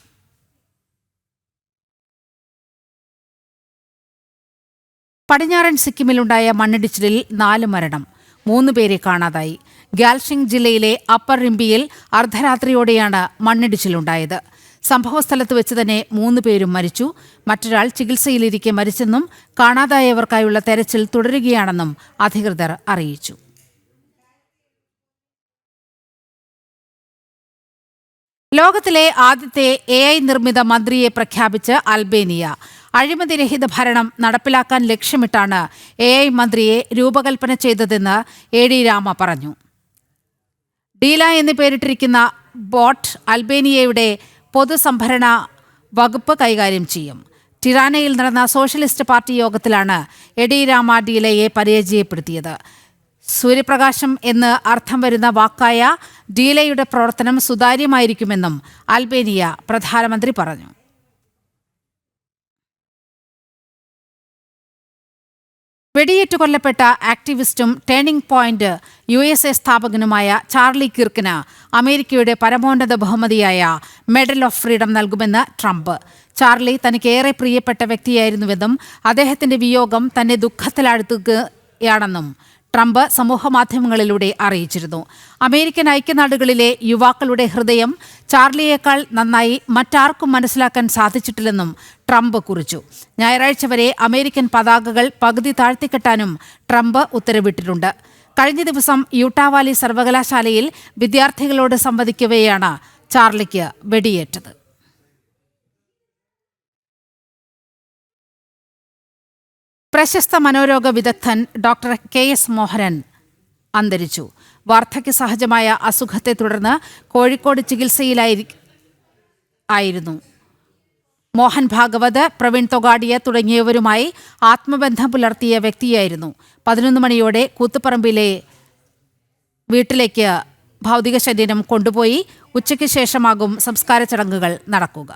പടിഞ്ഞാറൻ സിക്കിമിലുണ്ടായ മണ്ണിടിച്ചിലിൽ 4 മരണം, 3 പേരെ കാണാതായി. ഗാൽഷിംഗ് ജില്ലയിലെ അപ്പർ റിംബിയിൽ അർദ്ധരാത്രിയോടെയാണ് മണ്ണിടിച്ചിലുണ്ടായത്. സംഭവസ്ഥലത്ത് വെച്ച് തന്നെ 3 പേരും മരിച്ചു. മറ്റൊരാൾ ചികിത്സയിലിരിക്കെ മരിച്ചെന്നും കാണാതായവർക്കായുള്ള തെരച്ചിൽ തുടരുകയാണെന്നും അധികൃതർ അറിയിച്ചു. ലോകത്തിലെ ആദ്യത്തെ AI നിർമ്മിത മന്ത്രിയെ പ്രഖ്യാപിച്ച് അൽബേനിയ. അഴിമതിരഹിത ഭരണം നടപ്പിലാക്കാൻ ലക്ഷ്യമിട്ടാണ് AI മന്ത്രിയെ രൂപകൽപ്പന ചെയ്തതെന്ന് AD രാമ പറഞ്ഞു. ഡീല എന്ന് പേരിട്ടിരിക്കുന്ന ബോട്ട് അൽബേനിയയുടെ പൊതുസംഭരണ വകുപ്പ് കൈകാര്യം ചെയ്യും. ടിറാനയിൽ നടന്ന സോഷ്യലിസ്റ്റ് പാർട്ടി യോഗത്തിലാണ് AD രാമ ഡീലയെ പരിചയപ്പെടുത്തിയത്. സൂര്യപ്രകാശം എന്ന് അർത്ഥം വരുന്ന വാക്കായ ഡീലയുടെ പ്രവർത്തനം സുതാര്യമായിരിക്കുമെന്നും അൽബേനിയ പ്രധാനമന്ത്രി പറഞ്ഞു. വെടിയേറ്റു കൊല്ലപ്പെട്ട ആക്ടിവിസ്റ്റും ടേണിംഗ് പോയിന്റ് USA സ്ഥാപകനുമായ ചാർലി കിർക്കിന് അമേരിക്കയുടെ പരമോന്നത ബഹുമതിയായ മെഡൽ ഓഫ് ഫ്രീഡം നൽകുമെന്ന് ട്രംപ്. ചാർലി തനിക്കേറെ പ്രിയപ്പെട്ട വ്യക്തിയായിരുന്നുവെന്നും അദ്ദേഹത്തിന്റെ വിയോഗം തന്നെ ദുഃഖത്തിലാഴ്ത്തുകയാണെന്നും ട്രംപ് സമൂഹമാധ്യമങ്ങളിലൂടെ അറിയിച്ചിരുന്നു. അമേരിക്കൻ ഐക്യനാടുകളിലെ യുവാക്കളുടെ ഹൃദയം ചാർലിയേക്കാൾ നന്നായി മറ്റാർക്കും മനസ്സിലാക്കാൻ സാധിച്ചിട്ടില്ലെന്നും ട്രംപ് കുറിച്ചു. ഞായറാഴ്ച വരെ അമേരിക്കൻ പതാകകൾ പകുതി താഴ്ത്തിക്കെട്ടാനും ട്രംപ് ഉത്തരവിട്ടിട്ടുണ്ട്. കഴിഞ്ഞ ദിവസം യൂട്ടാ വാലി സർവകലാശാലയിൽ വിദ്യാർത്ഥികളോട് സംവദിക്കവെയാണ് ചാർലിക്ക് വെടിയേറ്റത്. പ്രശസ്ത മനോരോഗ വിദഗ്ധൻ ഡോക്ടർ KS മോഹനൻ അന്തരിച്ചു. വാർദ്ധക്യ സഹജമായ അസുഖത്തെ തുടർന്ന് കോഴിക്കോട് ചികിത്സയിലായിരുന്നു. മോഹൻ ഭാഗവത്, പ്രവീൺ തൊഗാഡിയ തുടങ്ങിയവരുമായി ആത്മബന്ധം പുലർത്തിയ വ്യക്തിയായിരുന്നു. 11 മണിയോടെ കൂത്തുപറമ്പിലെ വീട്ടിലേക്ക് ഭൗതിക ശരീരം കൊണ്ടുപോയി. ഉച്ചയ്ക്ക് ശേഷമാകും സംസ്കാര ചടങ്ങുകൾ നടക്കുക.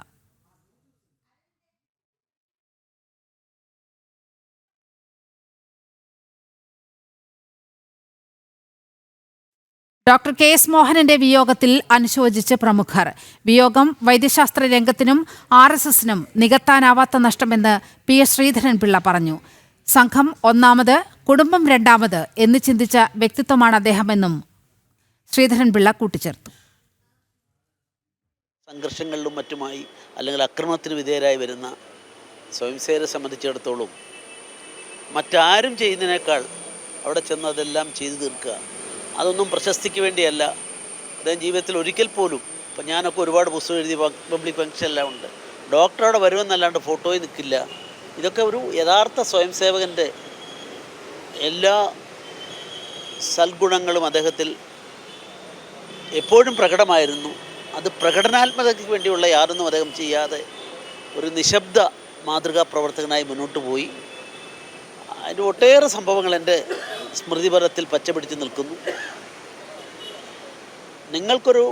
ഡോക്ടർ KS മോഹനന്റെ വിയോഗത്തിൽ അനുശോചിച്ച് പ്രമുഖർ. വിയോഗം വൈദ്യശാസ്ത്ര രംഗത്തിനും RSSനും നികത്താനാവാത്ത നഷ്ടമെന്ന് PS ശ്രീധരൻപിള്ള പറഞ്ഞു. സംഘം ഒന്നാമത്, കുടുംബം രണ്ടാമത് എന്ന് ചിന്തിച്ച വ്യക്തിത്വമാണ് അദ്ദേഹമെന്നും ശ്രീധരൻപിള്ള കൂട്ടിച്ചേർത്തു. സംഘർഷങ്ങളിലും മറ്റുമായി അല്ലെങ്കിൽ ആക്രമണത്തിന് വിധേയരായി വരുന്ന സ്വയംസേവരെ സംബന്ധിച്ചിടത്തോളം മറ്റാരും ചെയ്യുന്നതിനേക്കാൾ അവിടെ ചെന്ന് അതെല്ലാം ചെയ്തു തീർക്കുക, അതൊന്നും പ്രശസ്തിക്ക് വേണ്ടിയല്ല. അദ്ദേഹം ജീവിതത്തിൽ ഒരിക്കൽ പോലും, ഇപ്പം ഞാനൊക്കെ ഒരുപാട് പുസ്തകം എഴുതി പബ്ലിക് ഫംഗ്ഷൻ എല്ലാം ഉണ്ട്, ഡോക്ടറോടെ വരുമെന്നല്ലാണ്ട് ഫോട്ടോയിൽ നിൽക്കില്ല. ഇതൊക്കെ ഒരു യഥാർത്ഥ സ്വയം സേവകൻ്റെ എല്ലാ സൽഗുണങ്ങളും അദ്ദേഹത്തിൽ എപ്പോഴും പ്രകടമായിരുന്നു. അത് പ്രകടനാത്മകതയ്ക്ക് വേണ്ടിയുള്ള യാതൊന്നും അദ്ദേഹം ചെയ്യാതെ ഒരു നിശബ്ദ മാതൃകാ പ്രവർത്തകനായി മുന്നോട്ട് പോയി. അതിൻ്റെ ഒട്ടേറെ സംഭവങ്ങൾ എൻ്റെ സ്മൃതിപരത്തിൽ പച്ചപിടിച്ച് നിൽക്കുന്നു. നിങ്ങൾക്കൊരു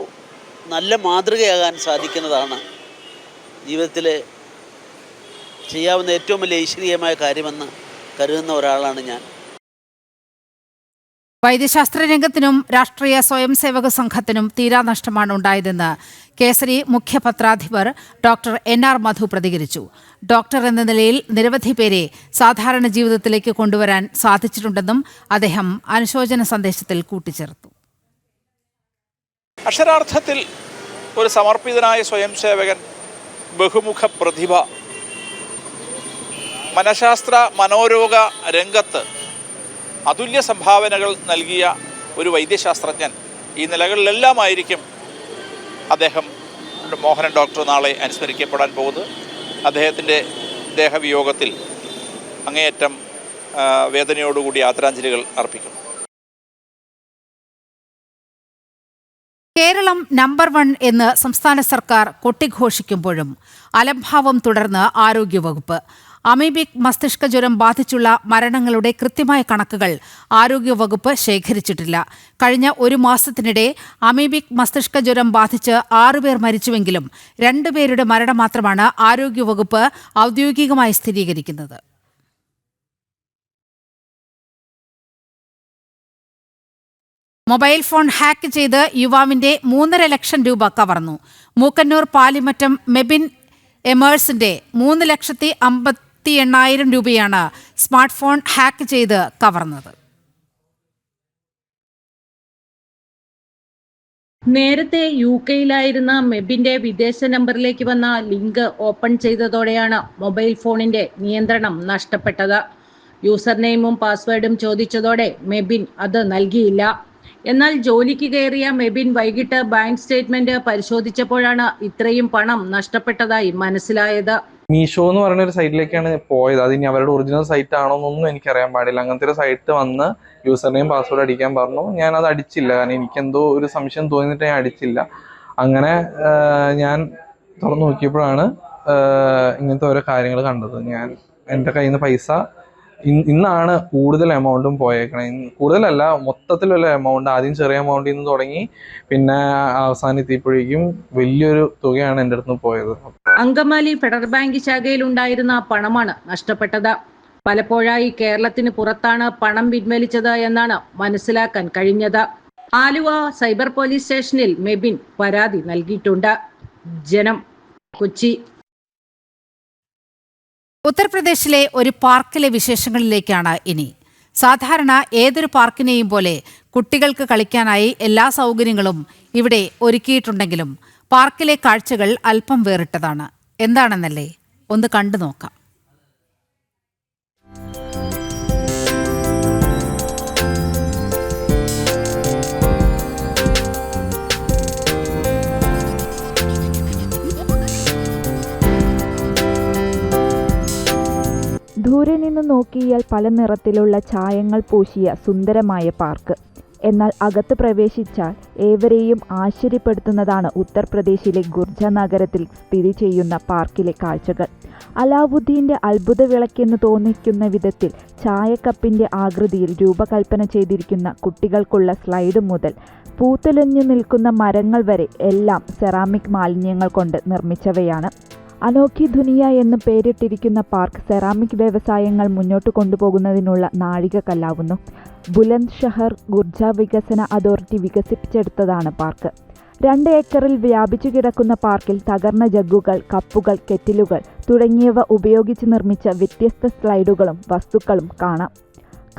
നല്ല മാതൃകയാകാൻ സാധിക്കുന്നതാണ് ജീവിതത്തിൽ ചെയ്യാവുന്ന ഏറ്റവും വലിയ ഈശ്വരീയമായ കാര്യമെന്ന് കരുതുന്ന ഒരാളാണ് ഞാൻ. വൈദ്യശാസ്ത്ര രംഗത്തിനും രാഷ്ട്രീയ സ്വയംസേവക സംഘത്തിനും തീരാനഷ്ടമാണ് ഉണ്ടായതെന്ന് കേസരി മുഖ്യപത്രാധിപർ ഡോക്ടർ NR മധു പ്രതികരിച്ചു. ഡോക്ടർ എന്ന നിലയിൽ നിരവധി പേരെ സാധാരണ ജീവിതത്തിലേക്ക് കൊണ്ടുവരാൻ സാധിച്ചിട്ടുണ്ടെന്നും അദ്ദേഹം അനുശോചന സന്ദേശത്തിൽ കൂട്ടിച്ചേർത്തു. അക്ഷരാർത്ഥത്തിൽ ഒരു സമർപ്പിതനായ സ്വയംസേവകൻ, ബഹുമുഖ പ്രതിഭ, മനഃശാസ്ത്ര മനോരോഗ രംഗത്ത് അതുല്യ സംഭാവനകൾ നൽകിയ ഒരു വൈദ്യശാസ്ത്രജ്ഞൻ. ഈ നിലകളിലെല്ലാമായിരിക്കും അദ്ദേഹം മോഹനൻ ഡോക്ടർ നാളെ അനുസ്മരിക്കപ്പെടാൻ പോകുന്നത്. അദ്ദേഹത്തിൻ്റെ ദേഹവിയോഗത്തിൽ അങ്ങേയറ്റം വേദനയോടുകൂടി ആദരാഞ്ജലികൾ അർപ്പിക്കുന്നു. കേരളം നമ്പർ 1 എന്ന് സംസ്ഥാന സർക്കാർ കൊട്ടിഘോഷിക്കുമ്പോഴും അലംഭാവം തുടർന്ന് ആരോഗ്യവകുപ്പ്. അമീബിക് മസ്തിഷ്ക ജ്വരം ബാധിച്ചുള്ള മരണങ്ങളുടെ കൃത്യമായ കണക്കുകൾ ആരോഗ്യവകുപ്പ് ശേഖരിച്ചിട്ടില്ല. കഴിഞ്ഞ ഒരു മാസത്തിനിടെ അമീബിക് മസ്തിഷ്ക ജ്വരം ബാധിച്ച് 6 പേർ മരിച്ചുവെങ്കിലും 2 പേരുടെ മരണം മാത്രമാണ് ആരോഗ്യവകുപ്പ് ഔദ്യോഗികമായി സ്ഥിരീകരിക്കുന്നത്. മൊബൈൽ ഫോൺ ഹാക്ക് ചെയ്ത് യുവാവിന്റെ 3.5 ലക്ഷം രൂപ കവർന്നു. മൂക്കന്നൂർ പാലിമറ്റം മെബിൻ എമേഴ്സിന്റെ 3,58,000 രൂപയാണ് സ്മാർട്ട് ഫോൺ ഹാക്ക് ചെയ്ത് കവർന്നത്. നേരത്തെ UK-യിലായിരുന്ന മെബിന്റെ വിദേശ നമ്പറിലേക്ക് വന്ന ലിങ്ക് ഓപ്പൺ ചെയ്തതോടെയാണ് മൊബൈൽ ഫോണിന്റെ നിയന്ത്രണം നഷ്ടപ്പെട്ടത്. യൂസർ നെയിമും പാസ്വേഡും ചോദിച്ചതോടെ മെബിൻ അത് നൽകിയില്ല. എന്നാൽ ജോലിക്ക് കയറിയ മെബിൻ വൈകിട്ട് ബാങ്ക് സ്റ്റേറ്റ്മെന്റ് പരിശോധിച്ചപ്പോഴാണ് ഇത്രയും പണം നഷ്ടപ്പെട്ടതായി മനസ്സിലായത്. മീഷോ എന്ന് പറയുന്ന ഒരു സൈറ്റിലേക്കാണ് പോയത്. അത് ഇനി അവരുടെ ഒറിജിനൽ സൈറ്റ് ആണോ എന്നൊന്നും എനിക്കറിയാൻ പാടില്ല. അങ്ങനത്തെ ഒരു സൈറ്റ് വന്ന് യൂസർ നെയിം പാസ്വേഡ് അടിക്കാൻ പറഞ്ഞു. ഞാൻ അത് അടിച്ചില്ല. കാരണം എനിക്കെന്തോ ഒരു സംശയം തോന്നിയിട്ട് ഞാൻ അടിച്ചില്ല. അങ്ങനെ ഞാൻ തുറന്നു നോക്കിയപ്പോഴാണ് ഇങ്ങനത്തെ ഓരോ കാര്യങ്ങൾ കണ്ടത്. ഞാൻ എൻ്റെ കയ്യിൽ നിന്ന് പൈസ ഇന്നാണ് കൂടുതൽ എമൗണ്ടും പോയേക്കണേ. കൂടുതലല്ല, മൊത്തത്തിലുള്ള എമൗണ്ട്. ആദ്യം ചെറിയ എമൗണ്ടിൽ നിന്ന് തുടങ്ങി പിന്നെ അവസാനം എത്തിയപ്പോഴേക്കും വലിയൊരു തുകയാണ് എൻ്റെ അടുത്ത് നിന്ന് പോയത്. അങ്കമാലി ഫെഡറൽ ബാങ്ക് ശാഖയിൽ ഉണ്ടായിരുന്ന പണമാണ് നഷ്ടപ്പെട്ടത്. പലപ്പോഴായി കേരളത്തിന് പുറത്താണ് പണം പിൻവലിച്ചത് എന്നാണ് മനസ്സിലാക്കാൻ കഴിഞ്ഞത്. ആലുവ സൈബർ പോലീസ് സ്റ്റേഷനിൽ മെബിൻ പരാതി നൽകിയിട്ടുണ്ട്. ജനം, കൊച്ചി. ഉത്തർപ്രദേശിലെ ഒരു പാർക്കിലെ വിശേഷങ്ങളിലേക്കാണ് ഇനി. സാധാരണ ഏതൊരു പാർക്കിനെയും പോലെ കുട്ടികൾക്ക് കളിക്കാനായി എല്ലാ സൗകര്യങ്ങളും ഇവിടെ ഒരുക്കിയിട്ടുണ്ടെങ്കിലും പാർക്കിലെ കാഴ്ചകൾ അല്പം വേറിട്ടതാണ്. എന്താണെന്നല്ലേ, ഒന്ന് കണ്ടു നോക്കാം. ദൂരെ നിന്ന് നോക്കിയാൽ പല നിറത്തിലുള്ള ചായങ്ങൾ പൂശിയ സുന്ദരമായ പാർക്ക്. എന്നാൽ അകത്ത് പ്രവേശിച്ചാൽ ഏവരെയും ആശ്ചര്യപ്പെടുത്തുന്നതാണ് ഉത്തർപ്രദേശിലെ ഗുർജ നഗരത്തിൽ സ്ഥിതി ചെയ്യുന്ന പാർക്കിലെ കാഴ്ചകൾ. അലാവുദ്ദീൻ്റെ അത്ഭുത വിളക്കെന്ന് തോന്നിക്കുന്ന വിധത്തിൽ ചായക്കപ്പിൻ്റെ ആകൃതിയിൽ രൂപകൽപ്പന ചെയ്തിരിക്കുന്ന കുട്ടികൾക്കുള്ള സ്ലൈഡ് മുതൽ പൂത്തുലഞ്ഞു നിൽക്കുന്ന മരങ്ങൾ വരെ എല്ലാം സെറാമിക് മാലിന്യങ്ങൾ കൊണ്ട് നിർമ്മിച്ചവയാണ്. അനോഖി ദുനിയ എന്ന് പേരിട്ടിരിക്കുന്ന പാർക്ക് സെറാമിക് വ്യവസായങ്ങൾ മുന്നോട്ട് കൊണ്ടുപോകുന്നതിനുള്ള നാഴികക്കല്ലാവുന്നു. ബുലന്ദ് ഷഹർ ഗുർജ വികസന അതോറിറ്റി വികസിപ്പിച്ചെടുത്തതാണ് പാർക്ക്. 2 ഏക്കറിൽ വ്യാപിച്ചു കിടക്കുന്ന പാർക്കിൽ തകർന്ന ജഗ്ഗുകൾ, കപ്പുകൾ, കെറ്റിലുകൾ തുടങ്ങിയവ ഉപയോഗിച്ച് നിർമ്മിച്ച വ്യത്യസ്ത സ്ലൈഡുകളും വസ്തുക്കളും കാണാം.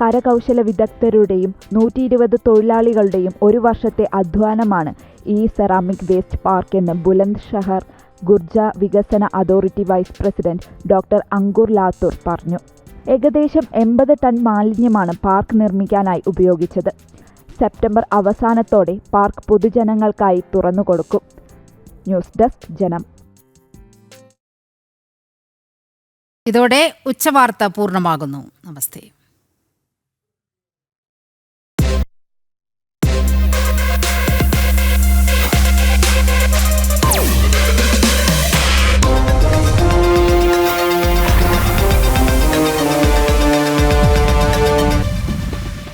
കരകൗശല വിദഗ്ധരുടെയും 120 തൊഴിലാളികളുടെയും ഒരു വർഷത്തെ അധ്വാനമാണ് ഈ സെറാമിക് വേസ്റ്റ് പാർക്ക് എന്ന് ബുലന്ദ് ഷഹർ ഗുർജ വികസന authority vice president doctor Ankur Lathur പറഞ്ഞു. ഏകദേശം 80 ടൺ മാലിന്യമാണ് പാർക്ക് നിർമ്മിക്കാനായി ഉപയോഗിച്ചത്. സെപ്റ്റംബർ അവസാനത്തോടെ പാർക്ക് പൊതുജനങ്ങൾക്കായി തുറന്നുകൊടുക്കും. ന്യൂസ് ഡെസ്ക് ജനം. ഇതോടെ ഉച്ചവാർത്ത പൂർണ്ണമാകുന്നു. നമസ്തേ.